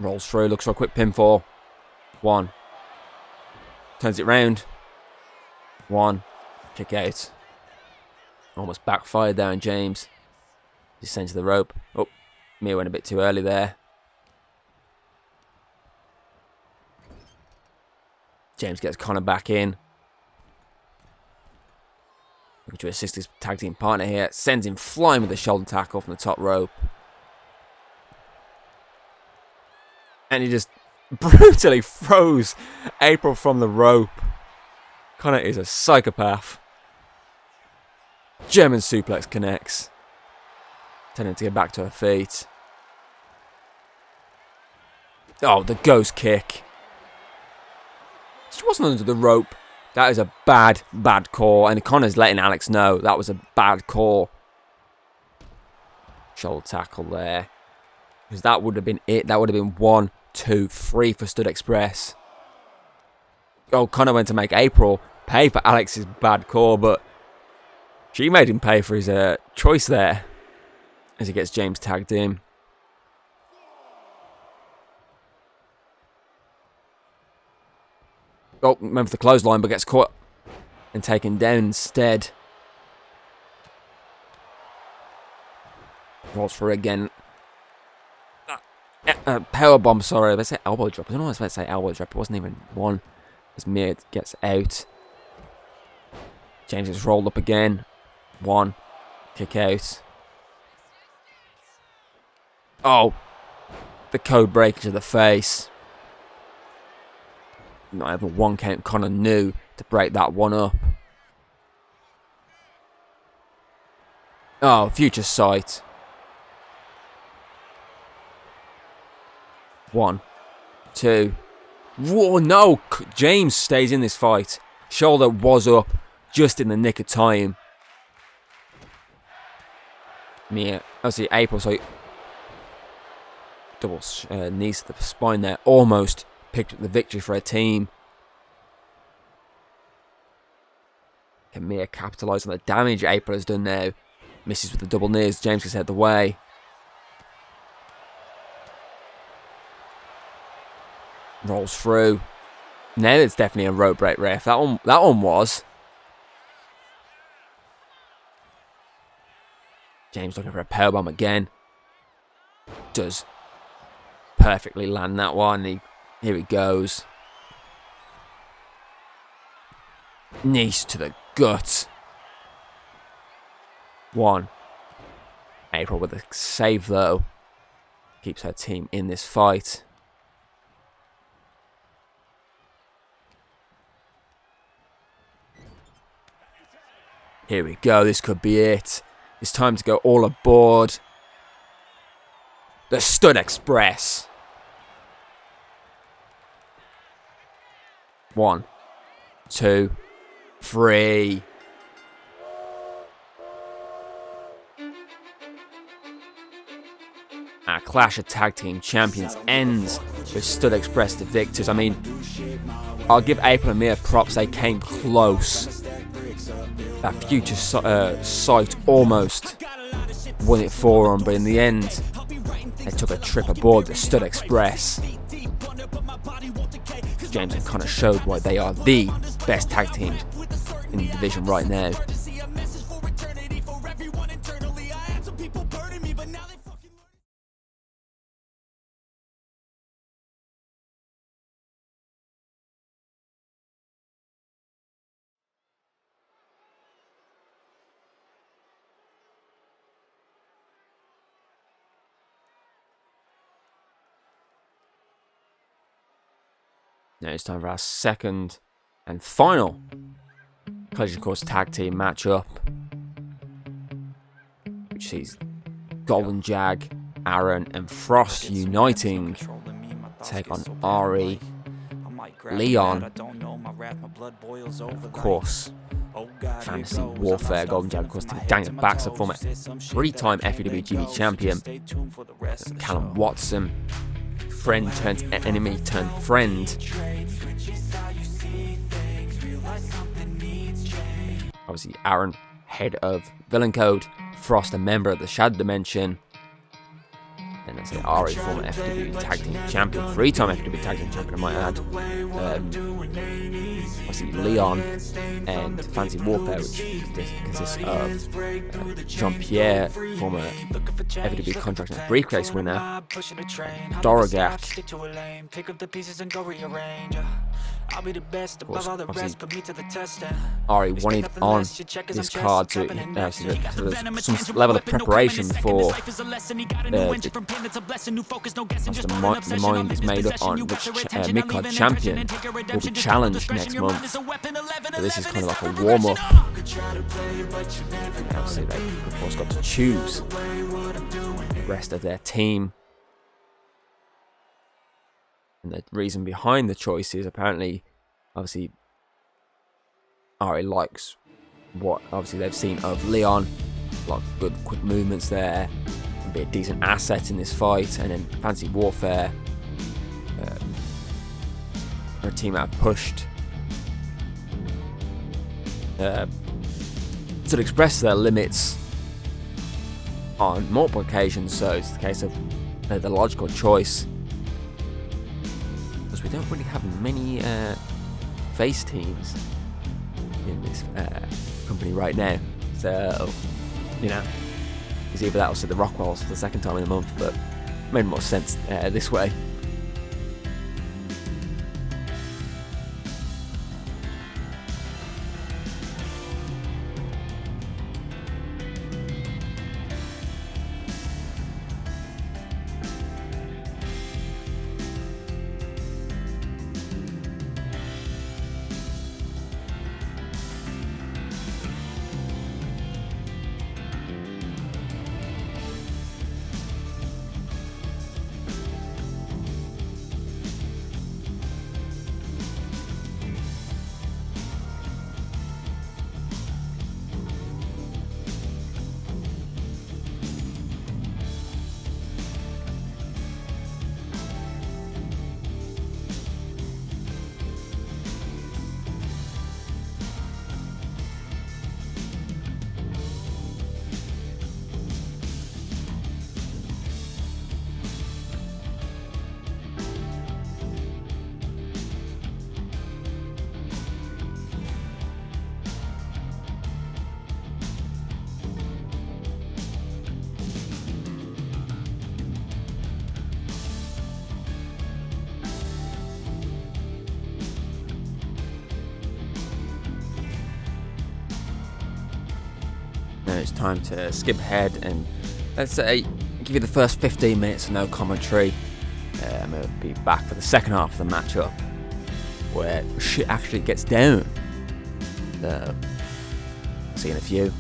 Rolls through. Looks for a quick pinfall. 1. Turns it round. 1. Kick out. Almost backfired there on James. Descends to the rope. Oh, Mia went a bit too early there. James gets Connor back in. Looking to assist his tag team partner here. Sends him flying with a shoulder tackle from the top rope. And he just brutally throws April from the rope. Connor is a psychopath. German suplex connects. Tending to get back to her feet. Oh, the ghost kick. She wasn't under the rope. That is a bad, bad call. And Connor's letting Alex know that was a bad call. Shoulder tackle there. Because that would have been it. That would have been 1, 2, 3 for Stud Express. Oh, Connor went to make April pay for Alex's bad call, but She made him pay for his choice there as he gets James tagged in. Oh, went for the clothesline, but gets caught and taken down instead. Rolls through again. Power bomb, sorry. Let's say elbow drop. I don't know what I was about to say elbow drop. It wasn't even one. As Mia gets out. James is rolled up again. One. Kick out. Oh. The code breaker to the face. Not even one count. Connor knew to break that one up. Oh, future sight. 1, 2. Whoa, no! James stays in this fight. Shoulder was up just in the nick of time. Mia, obviously April, so double knees to the spine there. Almost picked up the victory for her team. Can Mia capitalise on the damage April has done now? Misses with the double knees. James gets out of the way. Rolls through. Now it's definitely a rope break ref. That one was. James looking for a powerbomb again. Does perfectly land that one. Here he goes. Knees to the gut. 1. April with a save though. Keeps her team in this fight. Here we go, this could be it. It's time to go all aboard. The Stud Express. 1, 2, 3. Our clash of tag team champions ends with Stud Express the victors. I mean, I'll give April and Mia props, they came close. That future sight almost won it for them, but in the end, they took a trip aboard the Stud Express. James and Connor showed why they are the best tag teams in the division right now. Now it's time for our second and final Collision Course tag team matchup, which sees Golden Jag, Aaron and Frost uniting to take on Ari, Leon, of course, Fantasy Warfare. Golden Jag, of course, to Daniel Baxter, former 3-time FEWGB champion, Callum Watson, friend turned enemy turned friend. Obviously, Aaron, head of Villain Code, Frost, a member of the Shadow Dimension, and let's say Ari, former FW Tag Team Champion, 3-time FW Tag Team Champion, I might add. Obviously, Leon and Fantasy Warfare, which consists of Jean-Pierre, former FW Contract and Briefcase winner, Dorogak. Of course, obviously, Ari wanted on this card to some level of preparation for the mind is made up on which mid-card champion will be challenged next month. So this is kind of like a warm-up. Obviously, they of course got to choose the rest of their team. And the reason behind the choice is apparently, obviously, Ari likes what obviously they've seen of Leon, like good quick movements there, and be a decent asset in this fight. And then Fantasy Warfare, a team that have pushed sort of express their limits on multiple occasions, so it's the case of the logical choice, because we don't really have many face teams in this company right now, so it's either that or the Rockwells for the second time in a month, but it made more sense this way. Now it's time to skip ahead and let's say give you the first 15 minutes of no commentary. I'm going to be back for the second half of the matchup where shit actually gets down. See you in a few.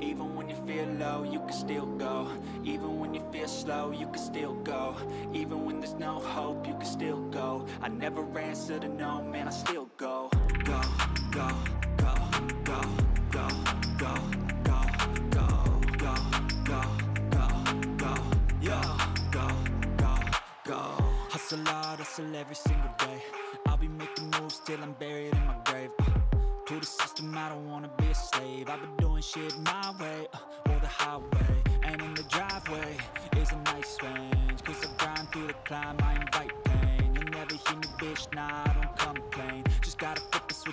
Even when you feel low, you can still go. Even when you feel slow, you can still go. Even when there's no hope, you can still go. I never answer to no, man, I still go. Go, go, go, go, go, go, go, go, go, go, go, go, yo, go, go, go. Hustle hard, hustle every single day. I'll be making moves till I'm buried in my grave. To the system, I don't wanna be a slave. I've been doing shit my way, or the highway. And in the driveway is a nice range. Cause I grind through the climb, I invite pain. You'll never hear me, bitch, nah, I don't complain. Just gotta flip the switch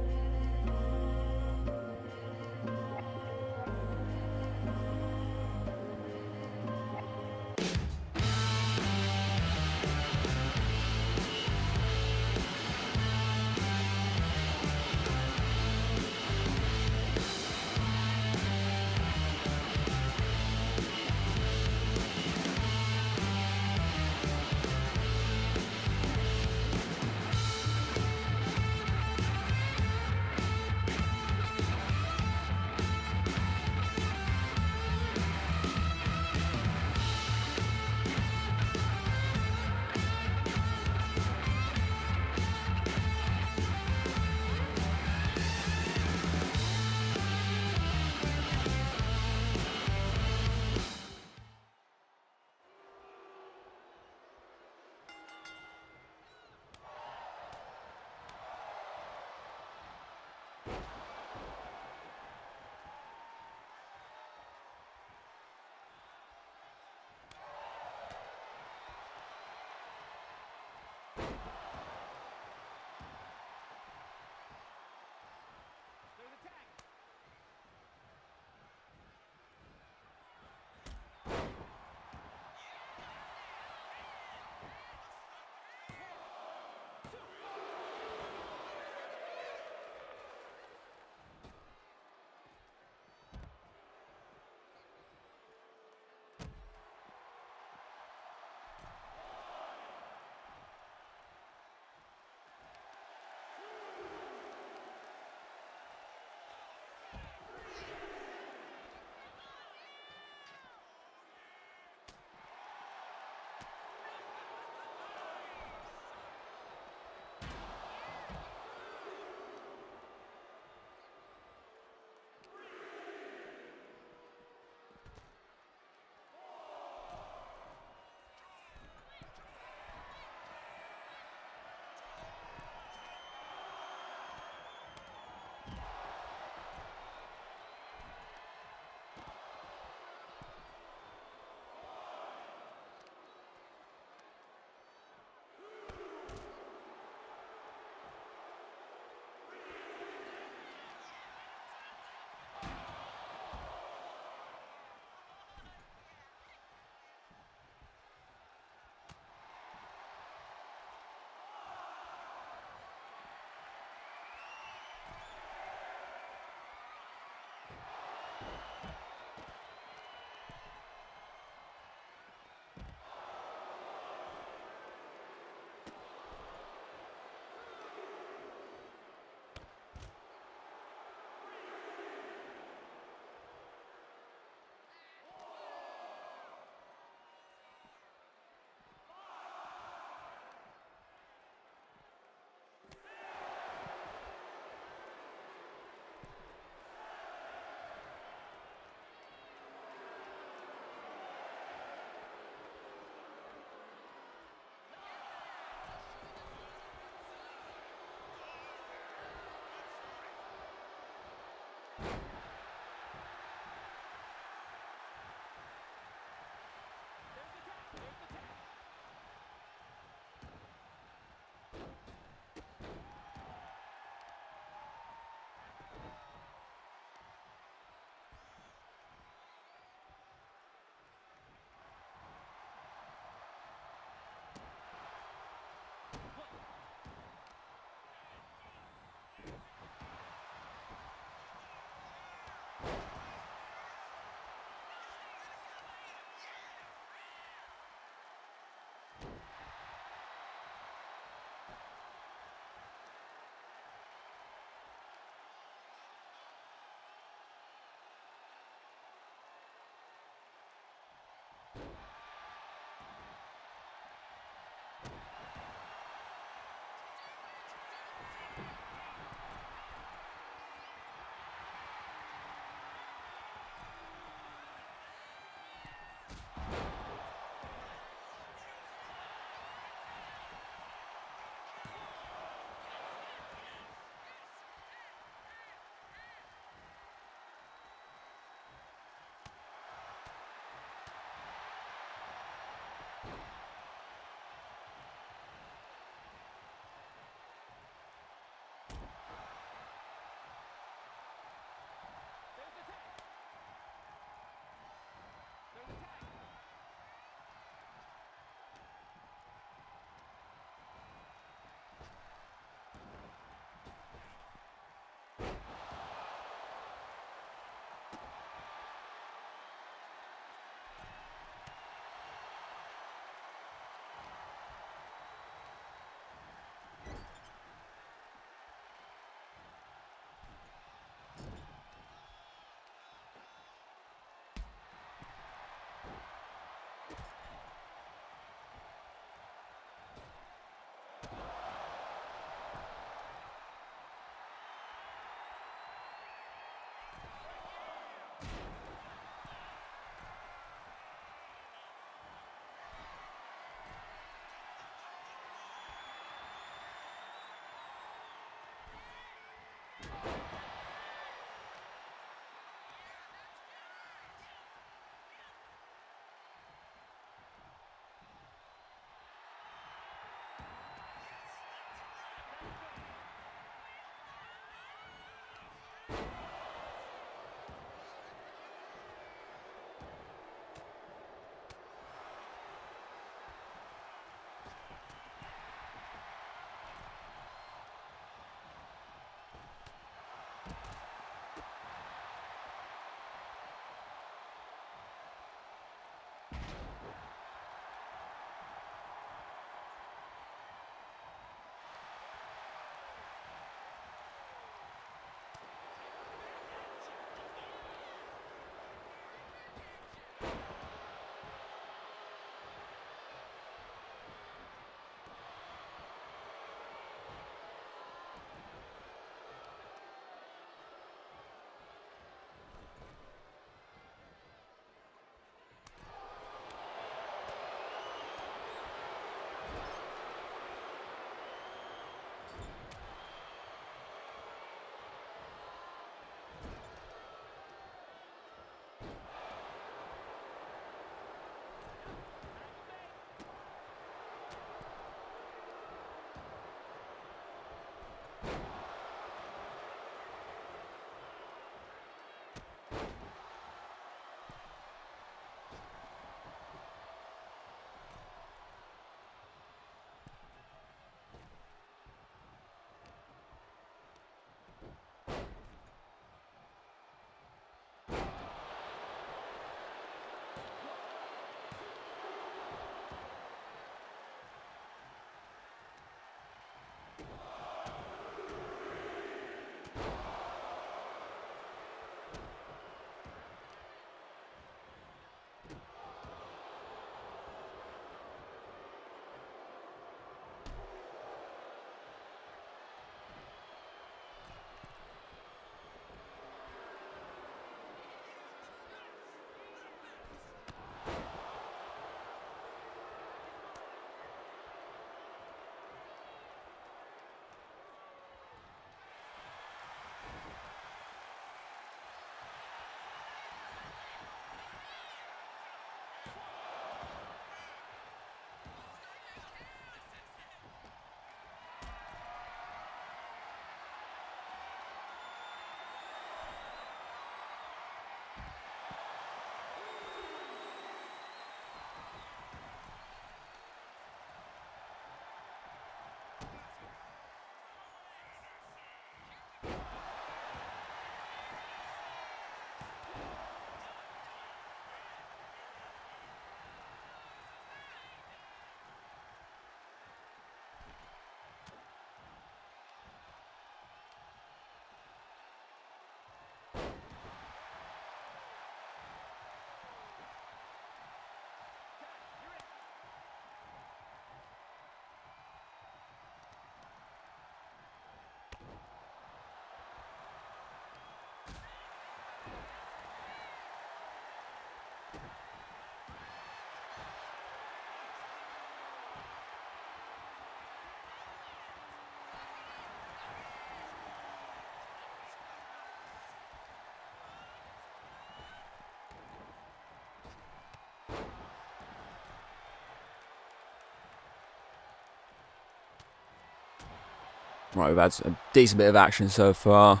Right, we've had a decent bit of action so far.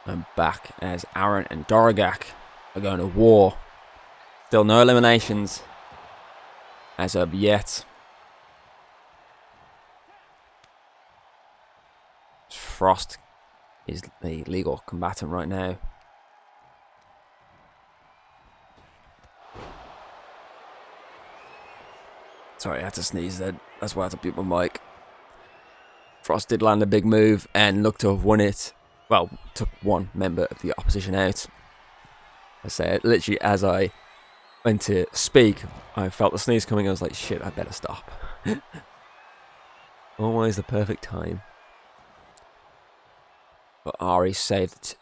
I'm back as Aaron and Dorogak are going to war. Still no eliminations as of yet. Frost is the legal combatant right now. Sorry, I had to sneeze then. That's why I had to mute my mic. Frost did land a big move and looked to have won it. Well, took one member of the opposition out. I say it literally as I went to speak, I felt the sneeze coming. I was like, shit, I better stop. Always the perfect time. But Ari saved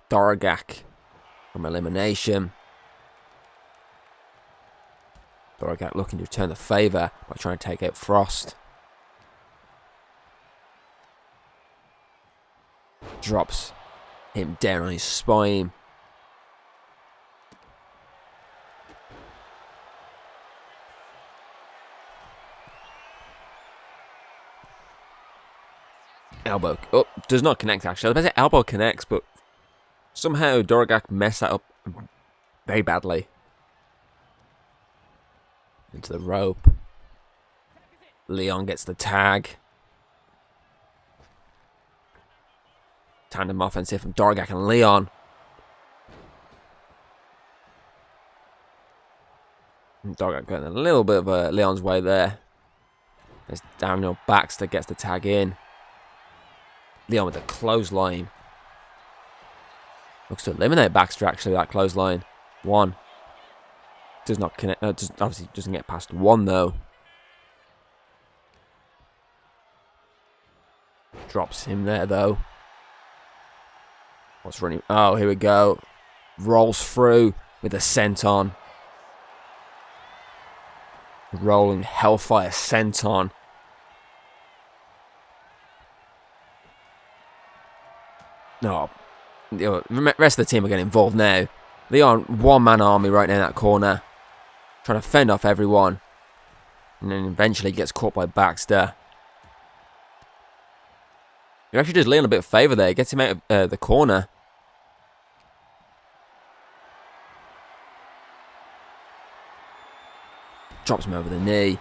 Dorogak from elimination. Dorogak looking to return the favour by trying to take out Frost. Drops him down on his spine. Elbow. Oh, does not connect actually. I was about to say elbow connects, but somehow Dorogak messed that up very badly. Into the rope. Leon gets the tag. Tandem offensive from Dorogak and Leon. Dorogak going a little bit of Leon's way there. As Daniel Baxter gets the tag in. Leon with the clothesline. Looks to eliminate Baxter actually, that clothesline. One. Does not connect. Obviously doesn't get past one though. Drops him there though. What's running? Oh, here we go. Rolls through with a senton. Rolling Hellfire senton. No, the rest of the team are getting involved now. Leon, one-man army right now in that corner. Trying to fend off everyone. And then eventually gets caught by Baxter. He actually does Leon a bit of favour there. Gets him out of the corner. Drops him over the knee.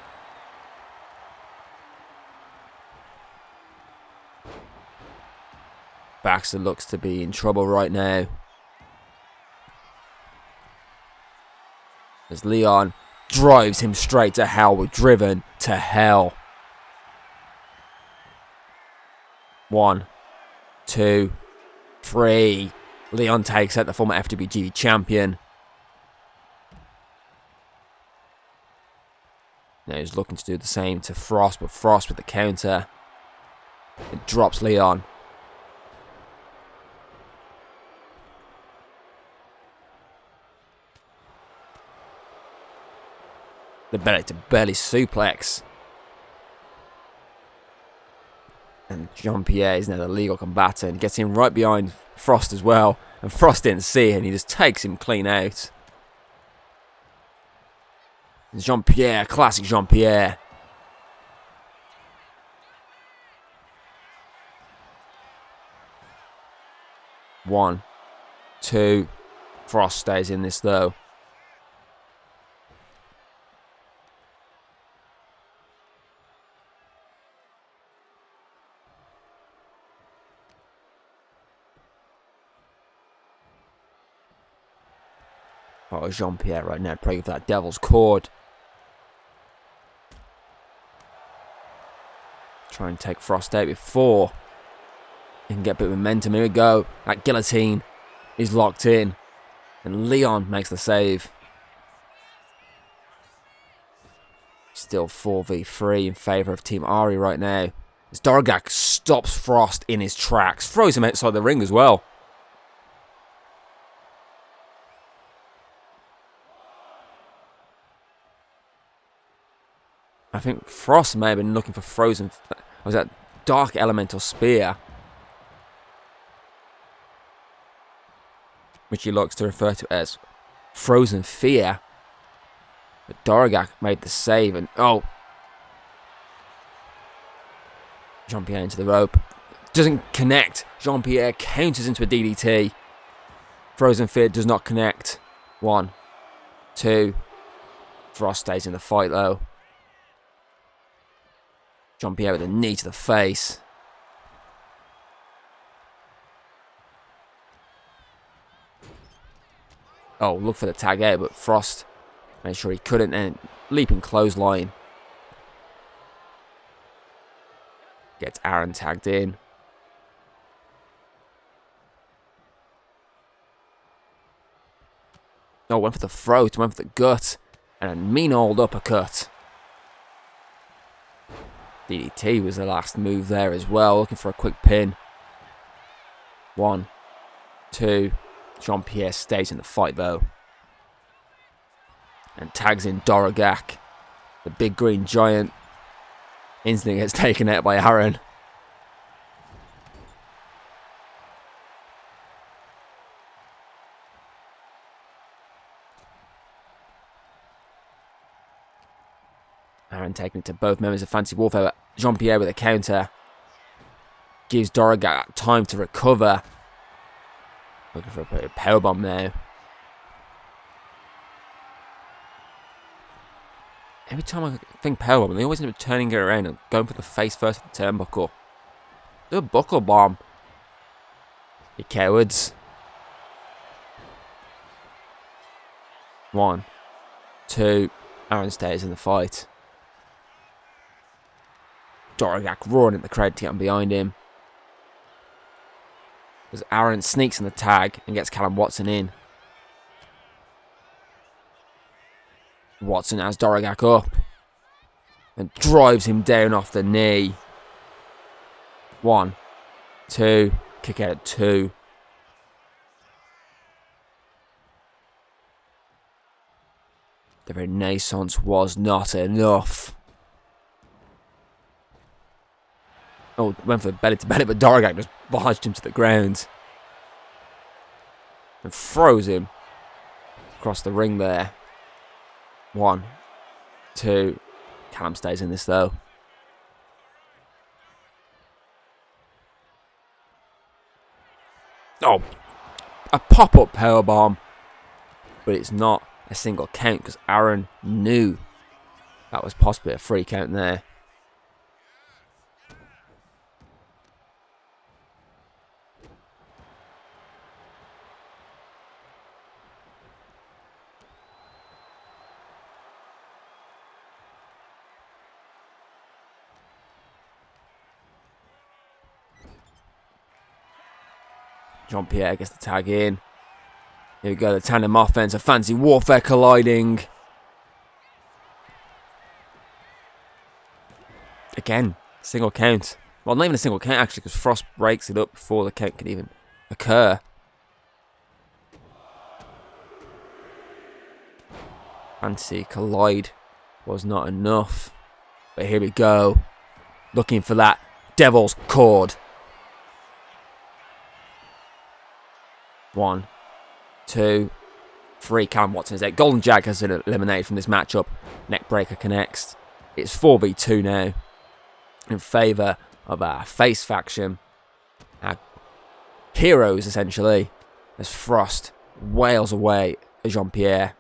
Baxter looks to be in trouble right now. As Leon drives him straight to hell with Driven to Hell. 1, 2, 3. Leon takes out the former FWGD champion. Now he's looking to do the same to Frost, but Frost with the counter. It drops Leon. The belly to belly suplex. And Jean-Pierre is now the legal combatant. Gets him right behind Frost as well. And Frost didn't see it and he just takes him clean out. Jean-Pierre, classic Jean-Pierre. One, two. Frost stays in this though. Oh, Jean-Pierre right now praying for that devil's cord. Try and take Frost out before he can get a bit of momentum. Here we go. That guillotine is locked in. And Leon makes the save. Still 4v3 in favour of Team Ari right now. As Dorogak stops Frost in his tracks. Throws him outside the ring as well. I think Frost may have been looking for Frozen. Was that Dark Elemental Spear? Which he likes to refer to as Frozen Fear. But Dorogak made the save and Jean-Pierre into the rope. Doesn't connect. Jean-Pierre counters into a DDT. Frozen Fear does not connect. 1, 2. Frost stays in the fight though. Jean-Pierre with a knee to the face. Look for the tag out, but Frost made sure he couldn't, and leaping clothesline. Gets Aaron tagged in. Went for the throat, went for the gut, and a mean old uppercut. DDT was the last move there as well, looking for a quick pin. 1, 2. Jean-Pierre stays in the fight though. And tags in Dorogak. The big green giant instantly gets taken out by Aaron. Aaron taking it to both members of Fantasy Warfare. Jean-Pierre with a counter. Gives Dorogak time to recover. Looking for a powerbomb now. Every time I think powerbomb, they always end up turning it around and going for the face first of the turnbuckle. Do a buckle bomb. You cowards. 1, 2. Aaron stays in the fight. Dorogak roaring at the crowd to get him behind him. As Aaron sneaks in the tag and gets Callum Watson in. Watson has Dorogak up and drives him down off the knee. 1, 2. Kick out at 2. The Renaissance was not enough. Went for belly to belly, but Dorogak just barged him to the ground. And throws him across the ring there. 1, 2. Callum stays in this though. A pop-up powerbomb. But it's not a single count because Aaron knew that was possibly a free count there. Jean-Pierre gets the tag in. Here we go, the tandem offense of Fantasy Warfare colliding. Again, single count. Well, not even a single count actually, because Frost breaks it up before the count can even occur. Fantasy collide was not enough. But here we go. Looking for that Devil's Cord. 1, 2, 3. Callum Watson is out. Golden Jag has been eliminated from this matchup. Neckbreaker connects. It's 4v2 now in favour of our face faction. Our heroes, essentially, as Frost wails away at Jean-Pierre.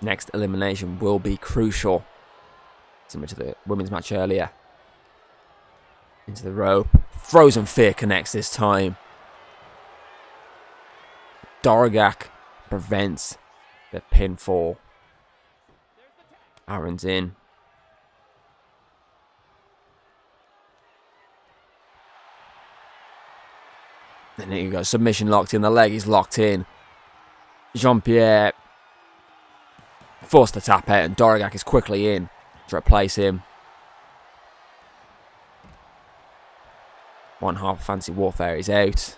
Next elimination will be crucial. Similar to the women's match earlier. Into the rope. Frozen Fear connects this time. Dorogak prevents the pinfall. Aaron's in. And there you go. Submission locked in. The leg is locked in. Jean-Pierre forced to tap out, and Dorogak is quickly in to replace him. One half of Fantasy Warfare is out.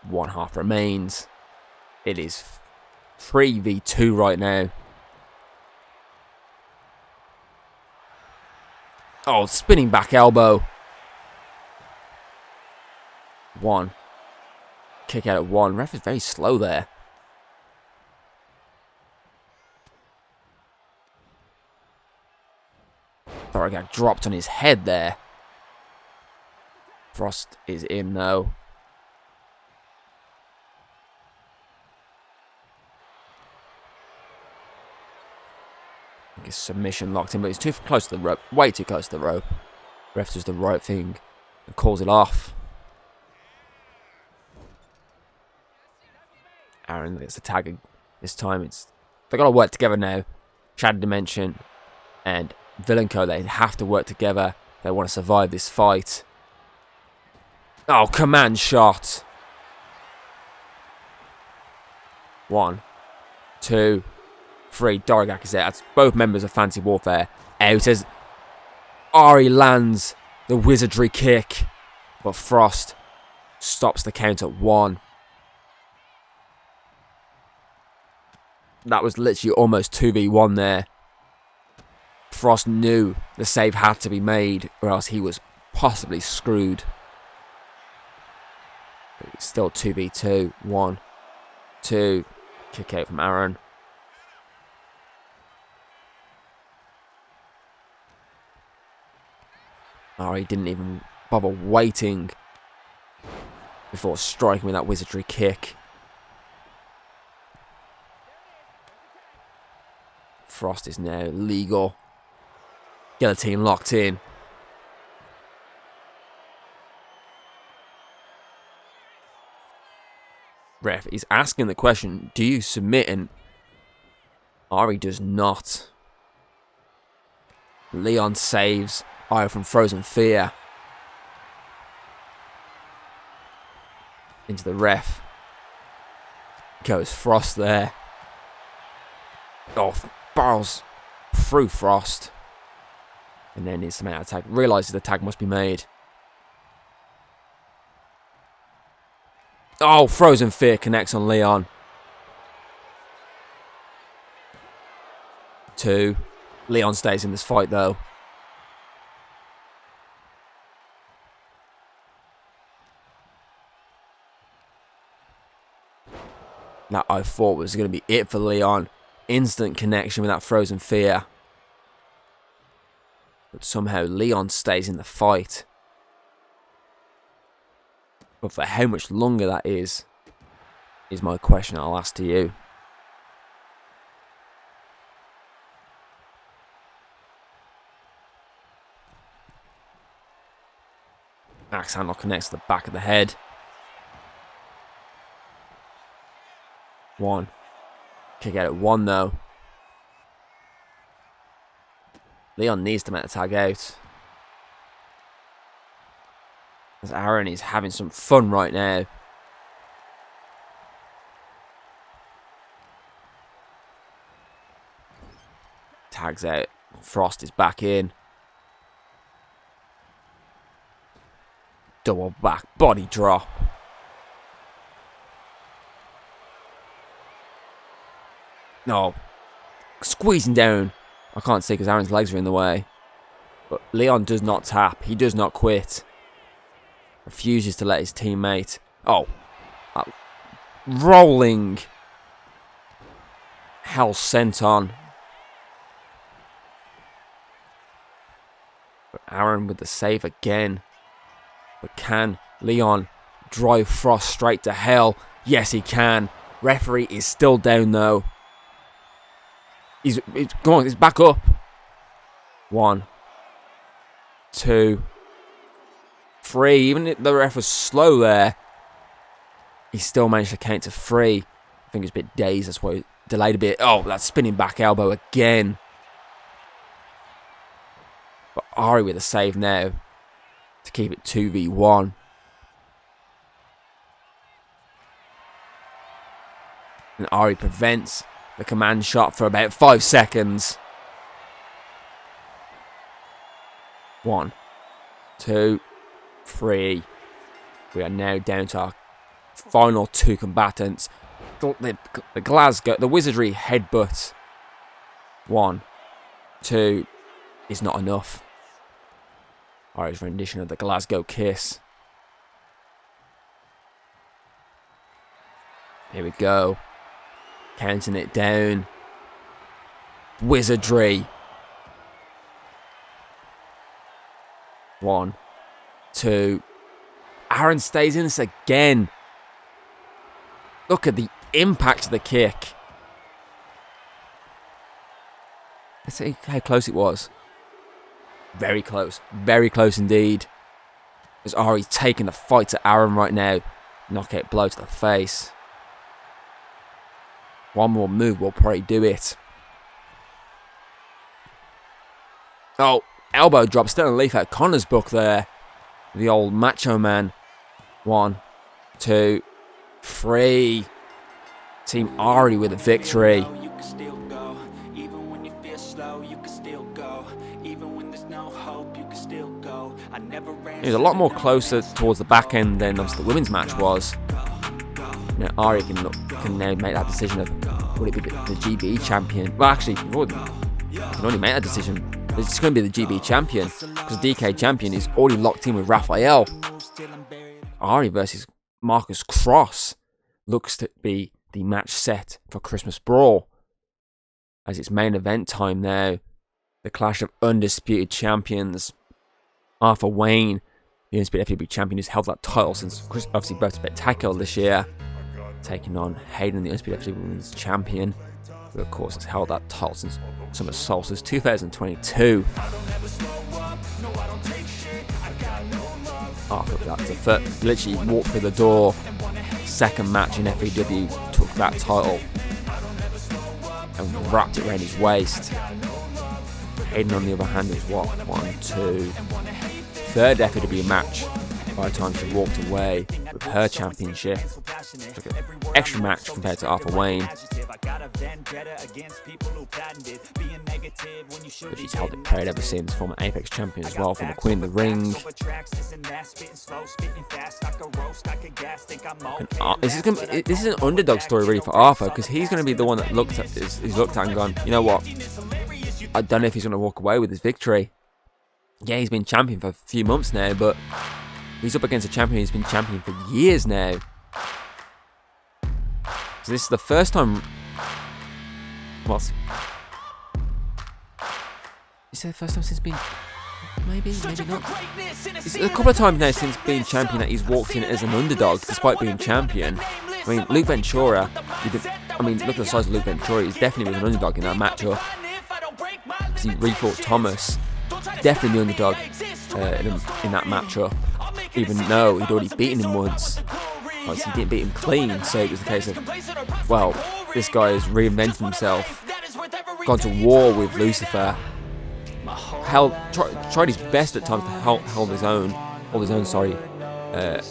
One half remains. It is 3v2 right now. Oh, spinning back elbow. 1. Kick out at 1. Ref is very slow there. Thought I got dropped on his head there. Frost is in though. His submission locked in, but he's too close to the rope. Way too close to the rope. Ref does the right thing and calls it off. Aaron gets the tag this time. They got to work together now. Shattered Dimension and Villainco, they have to work together. They want to survive this fight. Oh, command shot. 1, 2, 3. Dorigak is there. That's both members of Fantasy Warfare out as Ari lands the wizardry kick, but Frost stops the count at 1. That was literally almost 2v1 there. Frost knew the save had to be made, or else he was possibly screwed. But it's still 2v2. 1, 2. Kick out from Aaron. Ari didn't even bother waiting before striking with that wizardry kick. Frost is now legal. Guillotine locked in. Ref is asking the question, do you submit? And Ari does not. Leon saves Ari from Frozen Fear. Into the ref. Goes Frost there. Oh, barrels through Frost. And then needs some out attack. Realises the tag must be made. Oh, Frozen Fear connects on Leon. 2. Leon stays in this fight though. That I thought was going to be it for Leon. Instant connection with that Frozen Fear. But somehow Leon stays in the fight. But for how much longer that is my question I'll ask to you. Axe handle connects to the back of the head. 1. Kick out at 1 though. Leon needs to make the tag out. As Aaron is having some fun right now. Tags out. Frost is back in. Double back body drop. No. Squeezing down. I can't see because Aaron's legs are in the way. But Leon does not tap. He does not quit. Refuses to let his teammate. Oh. Rolling. Hell sent on. But Aaron with the save again. But can Leon drive Frost straight to hell? Yes, he can. Referee is still down though. He's going. He's back up. 1, 2, 3. Even if the ref was slow there, he still managed to count to 3. I think he was a bit dazed. That's why he delayed a bit. Oh, that spinning back elbow again. But Ari with a save now to keep it 2v1. And Ari prevents the command shot for about 5 seconds. 1, 2, 3. We are now down to our final 2 combatants. the Wizardry headbutt. 1, 2 is not enough. Ari's rendition of the Glasgow Kiss. Here we go. Counting it down. Wizardry. 1, 2. Aaron stays in this again. Look at the impact of the kick. Let's see how close it was. Very close. Very close indeed. As Ari's taking the fight to Aaron right now. Knockout blow to the face. One more move will probably do it. Oh, elbow drop. Still a leaf out Connor's book there. The old Macho Man. 1, 2, 3. Team Ari with a victory. It was a lot more closer towards the back end than obviously the women's match was. Now Ari can now make that decision of would it be the GB champion? Well, actually, you can only make that decision. It's going to be the GB champion because DK champion is already locked in with Raphael. Ari versus Marcus Cross looks to be the match set for Christmas Brawl. As it's main event time now, the clash of undisputed champions. Arthur Wayne, the undisputed FWB champion, who's held that title since obviously both Spectacular this year, taking on Hayden, the undisputed FWB women's champion, who of course has held that title since Summer Solstice 2022. Arthur, that's the first, literally walked through the door. Second match in FAW, took that title and wrapped it around his waist. Hayden, on the other hand, is what? 1, 2. Third FAW match by the time she walked away with her championship. Took an extra match compared to Arthur Wayne. But she's held it proud ever since, former Apex champion as well, former Queen of the Ring. This is an underdog story really for Arthur, because he's going to be the one that he's looked at and gone, you know what? I don't know if he's going to walk away with his victory. Yeah, he's been champion for a few months now, but he's up against a champion who's been champion for years now. So this is the first time. Well, is it the first time since being? Maybe not. It's a couple of times now since being champion that he's walked in as an underdog despite being champion. I mean, Luke Ventura. Look at the size of Luke Ventura. He's definitely was an underdog in that matchup. Because he re-fought Thomas. Definitely the underdog in that matchup, even though he'd already beaten him once. Obviously, he didn't beat him clean, so it was a case of, well, this guy has reinvented himself, gone to war with Lucifer, tried his best at times to hold his own,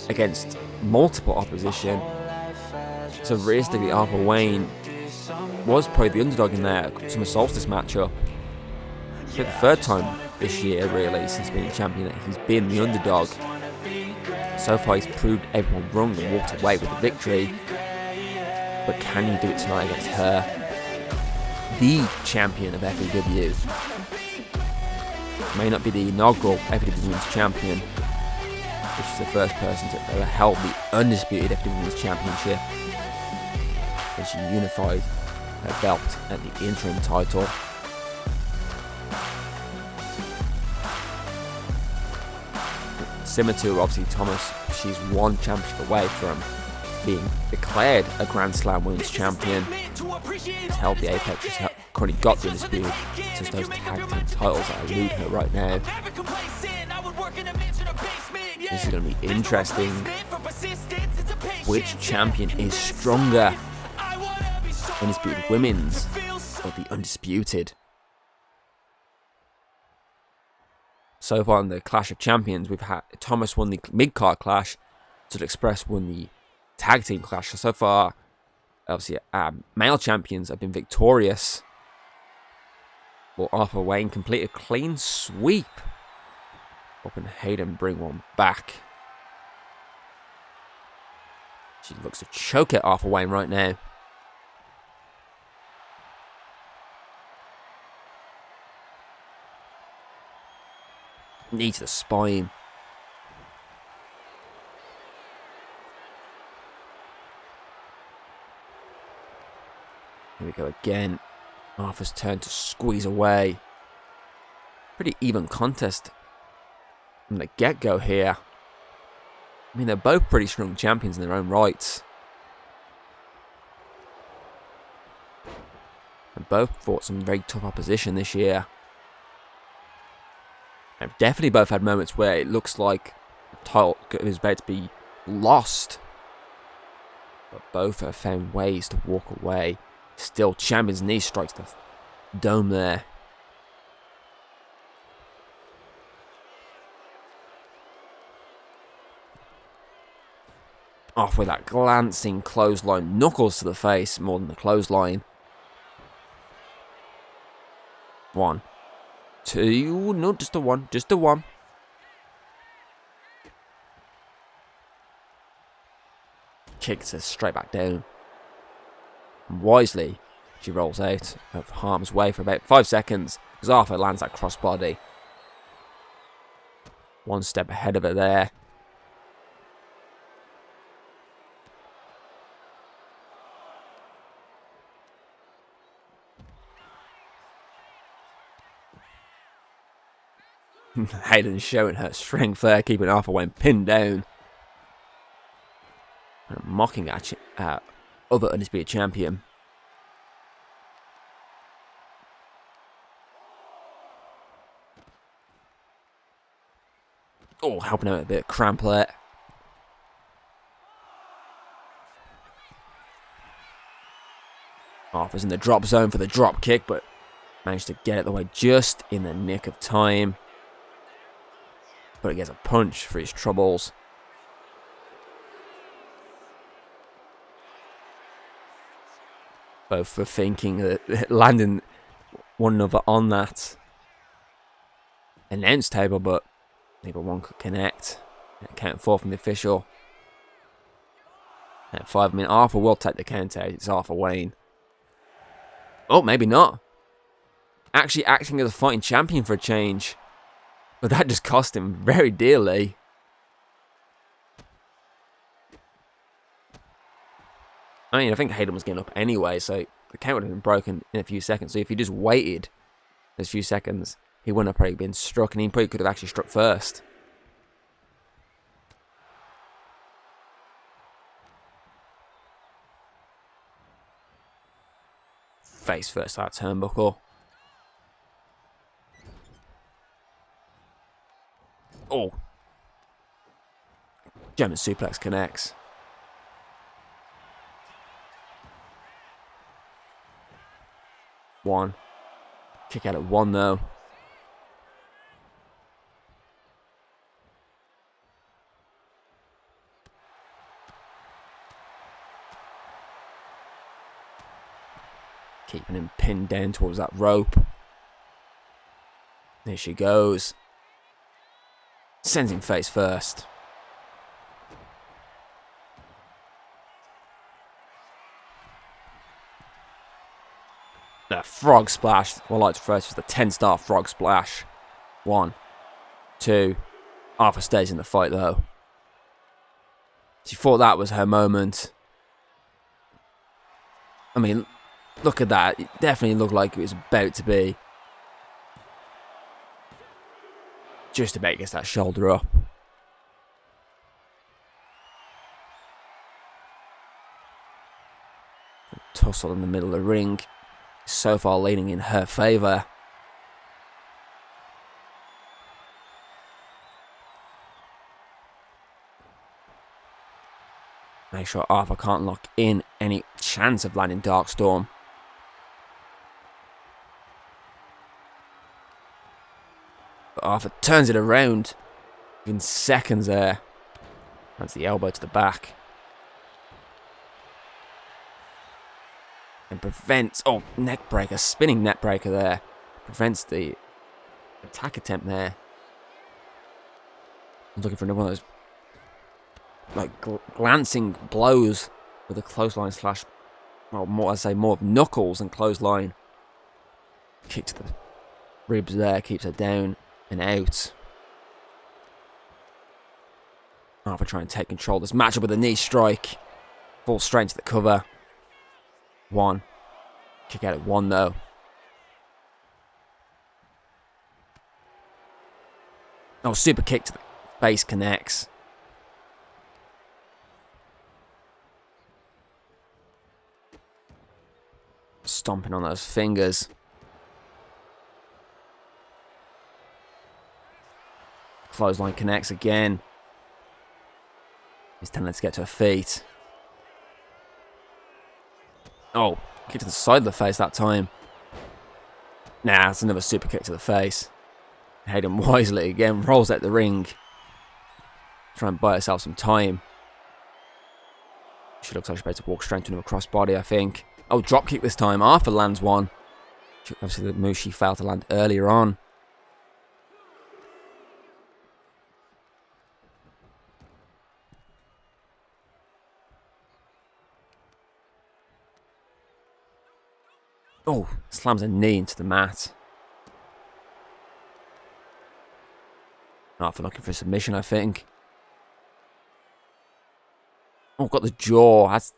against multiple opposition. So realistically, Arthur Wayne was probably the underdog in that Summer Solstice matchup. For the third time this year, really, since being champion, that he's been the underdog. So far, he's proved everyone wrong and walked away with the victory. But can he do it tonight against her? The champion of FAW. May not be the inaugural FAW Women's Champion, which is the first person to ever held the undisputed FAW Women's Championship. And she unified her belt at the interim title. Similar to obviously Thomas, she's one championship away from being declared a Grand Slam Women's Champion. She's held the Apex, she's currently got the undisputed, so it's those tag team titles that elude her right now. This is going to be interesting. Which champion is stronger? Undisputed Women's or the Undisputed? So far in the Clash of Champions, we've had Thomas won the mid-card clash, Sud Express won the tag team clash. So far, obviously, male champions have been victorious. Will Arthur Wayne complete a clean sweep? Or can Hayden bring one back? She looks to choke at Arthur Wayne right now. Knee to the spine. Here we go again. Arthur's turn to squeeze away. Pretty even contest from the get-go here. I mean, they're both pretty strong champions in their own rights. And both fought some very tough opposition this year. They've definitely both had moments where it looks like the title is about to be lost. But both have found ways to walk away. Still, champion's knee strikes the dome there. Off with that glancing clothesline. Knuckles to the face more than the clothesline. 1, 2, no, just a 1, just a 1. Kicks her straight back down. And wisely, she rolls out of harm's way for about 5 seconds as Arthur lands that crossbody. 1 step ahead of her there. Hayden showing her strength there, keeping Arthur when pinned down. And mocking at other undisputed champion. Oh, helping out a bit of cramplet. Arthur's in the drop zone for the drop kick, but managed to get it the way just in the nick of time. But he gets a punch for his troubles. Both for thinking that landing one another on that announce table, but neither one could connect. Count 4 from the official. At 5 minutes, Arthur will take the count out. It's Arthur Wayne. Oh, maybe not. Actually acting as a fighting champion for a change. But that just cost him very dearly. I mean, I think Hayden was getting up anyway, so the count would have been broken in a few seconds. So if he just waited those few seconds, he wouldn't have probably been struck, and he probably could have actually struck first. Face first out turnbuckle. Oh. German suplex connects. One. Kick out at 1 though. Keeping him pinned down towards that rope. There she goes. Sends him face first. The frog splash. What I like to refer to as the 10-star frog splash. 1, 2. Arthur stays in the fight though. She thought that was her moment. I mean, look at that. It definitely looked like it was about to be. Just about gets that shoulder up. Tussle in the middle of the ring. So far leaning in her favour. Make sure Arthur can't lock in any chance of landing Darkstorm. But Arthur turns it around in seconds there. That's the elbow to the back. And prevents... Oh, neck breaker. Spinning neck breaker there. Prevents the attack attempt there. I'm looking for another one of those like glancing blows with a clothesline slash... Well, more, I'd say more of knuckles than clothesline. Kick to the ribs there. Keeps her down and out. Arthur trying to take control of this matchup with a knee strike. Full strength to the cover. 1. Kick out at 1 though. Oh, super kick to the face connects. Stomping on those fingers. Clothesline connects again. He's telling her to get to her feet. Oh, kick to the side of the face that time. Nah, that's another super kick to the face. Hayden wisely again rolls out the ring. Try and buy herself some time. She looks like she's about to walk straight into another crossbody, I think. Oh, drop kick this time. Arthur lands one. Obviously the move she failed to land earlier on. Oh, slams a knee into the mat. Arthur looking for a submission, I think. Oh, got the jaw. It's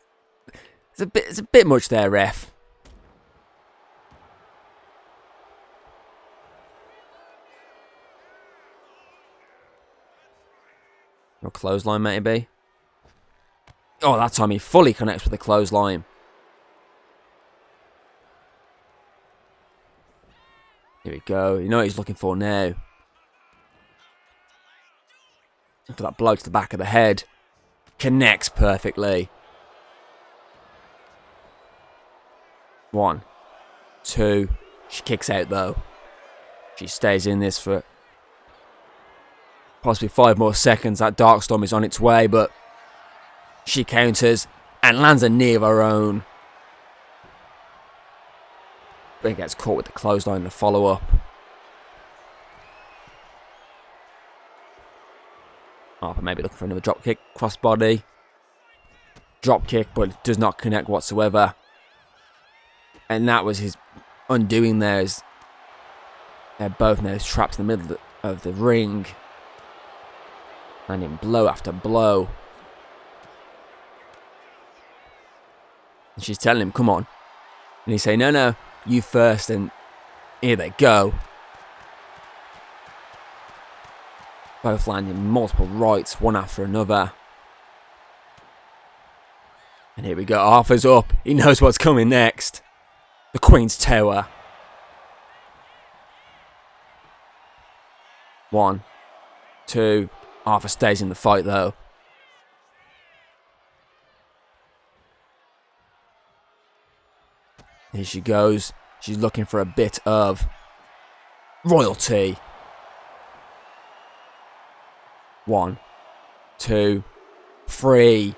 a bit much there, ref. No clothesline, maybe. Oh, that time he fully connects with the clothesline. Here we go. You know what he's looking for now. For that blow to the back of the head. Connects perfectly. 1, 2. She kicks out though. She stays in this for possibly 5 more seconds. That Darkstorm is on its way, but she counters and lands a knee of her own. Then gets caught with the clothesline in the follow-up. Arthur maybe looking for another drop kick, crossbody. Drop kick, but it does not connect whatsoever. And that was his undoing there. As they're both now trapped in the middle of the ring. Landing blow after blow. And she's telling him, come on. And he's saying, no, you first. And here they go. Both landing multiple rights, one after another. And here we go. Arthur's up. He knows what's coming next. The Queen's Tower. 1, 2. Arthur stays in the fight though. Here she goes. She's looking for a bit of royalty. 1, 2, 3.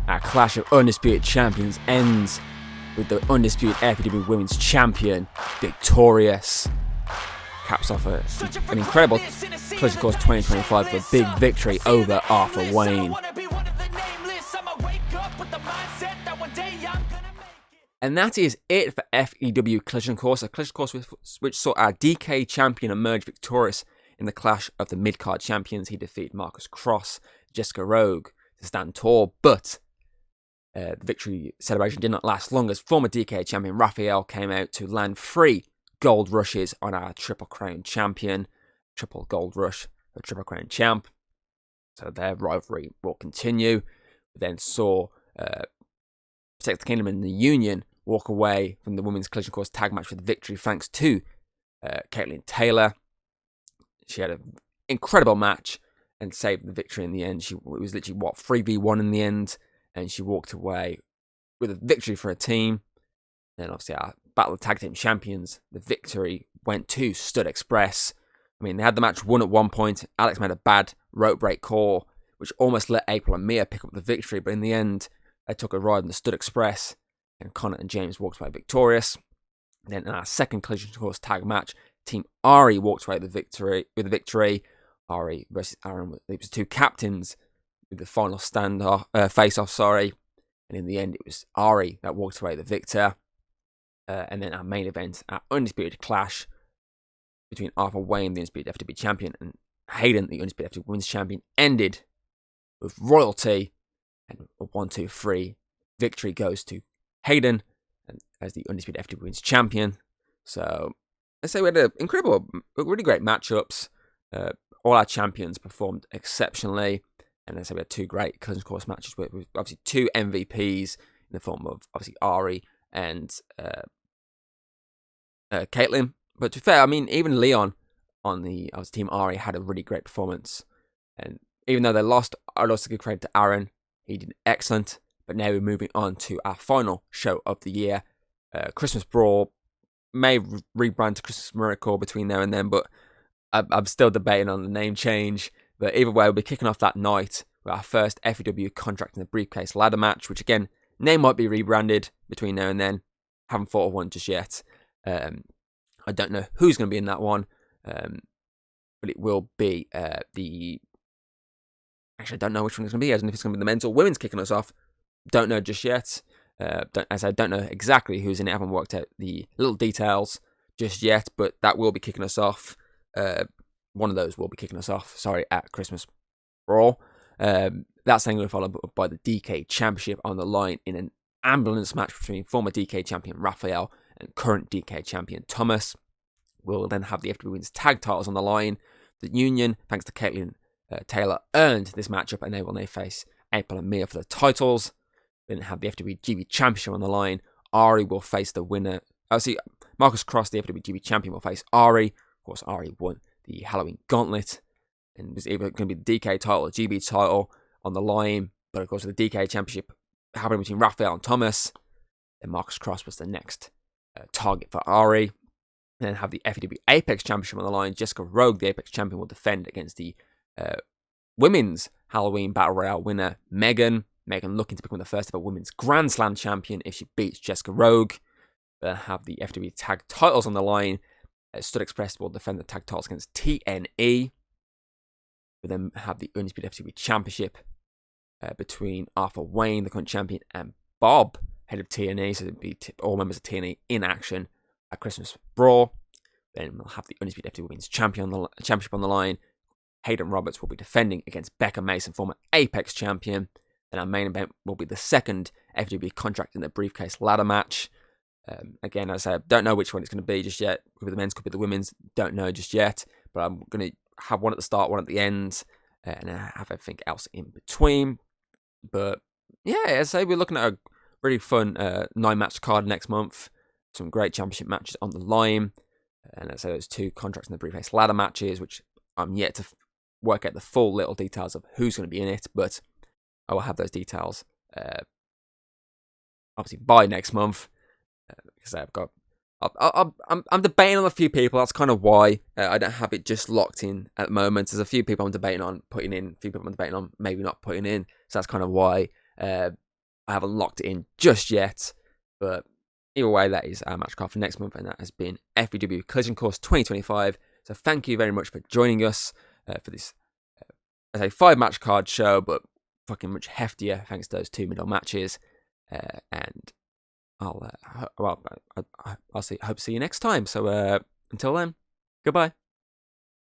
Our clash of undisputed champions ends with the undisputed FEW Women's Champion victorious. Caps off an incredible Collision Course 2025 for a big victory over Arthur Wayne. And that is it for FEW Collision Course, a Collision Course which saw our DK champion emerge victorious in the clash of the mid-card champions. He defeated Marcus Cross, Jessica Rogue to stand tall, but the victory celebration did not last long as former DK champion Raphael came out to land 3 gold rushes on our Triple Crown champion. Triple gold rush for Triple Crown champ. So their rivalry will continue. We then saw Protect the Kingdom and the Union walk away from the Women's Collision Course tag match with victory thanks to Caitlin Taylor. She had an incredible match and saved the victory in the end. It was literally, 3v1 in the end. And she walked away with a victory for her team. Then obviously our Battle of Tag Team Champions, the victory went to Stud Express. I mean, they had the match won at one point. Alex made a bad rope break call, which almost let April and Mia pick up the victory. But in the end, they took a ride in the Stud Express. And Connor and James walked away victorious. Then in our second Collision Course tag match, Team Ari walked away with the victory. Ari versus Aaron. It was 2 captains with the final face-off, and in the end it was Ari that walked away the victor. And then our main event, our Undisputed Clash, between Arthur Wayne, the undisputed FTW champion, and Hayden, the undisputed FTW women's champion, ended with royalty, and a 1-2-3 victory goes to Hayden as the undisputed FTW women's champion. So let's say we had an incredible, really great matchups. All our champions performed exceptionally, and let's say we had two great Collision Course matches with obviously two MVPs in the form of obviously Ari and Caitlin. But to be fair, I mean, even Leon on the Team Ari had a really great performance. And even though they lost, I'd also give credit to Aaron. He did excellent. But now we're moving on to our final show of the year. Christmas Brawl may rebrand to Christmas Miracle between now and then, but I'm still debating on the name change. But either way, we'll be kicking off that night with our first FEW contract in the briefcase ladder match, which again, name might be rebranded between now and then. Haven't thought of one just yet. I don't know who's going to be in that one, but it will be the... Actually, I don't know which one it's going to be. I don't know if it's going to be the men's or women's kicking us off. Don't know just yet. As I don't know exactly who's in it. I haven't worked out the little details just yet, but that will be kicking us off. One of those will be kicking us off, at Christmas Brawl. That's then going to be followed up by the DK Championship on the line in an ambulance match between former DK champion Raphael and current DK champion Thomas. We'll then have the FW Women's Tag titles on the line. The Union, thanks to Caitlin Taylor, earned this matchup, and they will now face April and Mia for the titles. Then have the FWGB Championship on the line. Ari will face the winner. Marcus Cross, the FWGB Champion, will face Ari. Of course, Ari won the Halloween Gauntlet, and was either going to be the DK title or GB title on the line. But of course, the DK Championship happening between Raphael and Thomas. Then Marcus Cross was the next target for Ari. And then have the FEW Apex Championship on the line. Jessica Rogue, the Apex Champion, will defend against the Women's Halloween Battle Royale winner, Megan. Megan looking to become the first ever Women's Grand Slam Champion if she beats Jessica Rogue. Then have the FEW Tag titles on the line. Stud Express will defend the tag titles against TNE. We then have the Undisputed FTW Championship between Arthur Wayne, the current champion, and Bob, head of TNE. So it'll be all members of TNE in action at Christmas Brawl. Then we'll have the Undisputed FTW Women's Championship on the line. Hayden Roberts will be defending against Becca Mason, former Apex champion. Then our main event will be the second FW contract in the briefcase ladder match. Again, as I said, don't know which one it's going to be just yet. Could be the men's, could be the women's. Don't know just yet. But I'm going to have one at the start, one at the end, and have everything else in between. But yeah, as I say, we're looking at a really fun 9-match card next month. Some great championship matches on the line. And as I say, there's 2 contracts in the briefcase ladder matches, which I'm yet to work out the full little details of who's going to be in it. But I will have those details obviously by next month. Because I've got, I'm debating on a few people. That's kind of why I don't have it just locked in at the moment. There's a few people I'm debating on putting in, a few people I'm debating on maybe not putting in. So that's kind of why I haven't locked it in just yet. But either way, that is our match card for next month, and that has been FEW Collision Course 2025. So thank you very much for joining us for this, as a 5-match card show, but fucking much heftier thanks to those 2 middle matches. And I'll hope to see you next time. So until then, goodbye.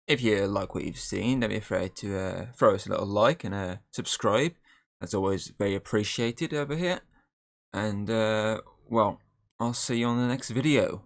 If you like what you've seen, don't be afraid to throw us a little like and subscribe. That's always very appreciated over here. And well, I'll see you on the next video.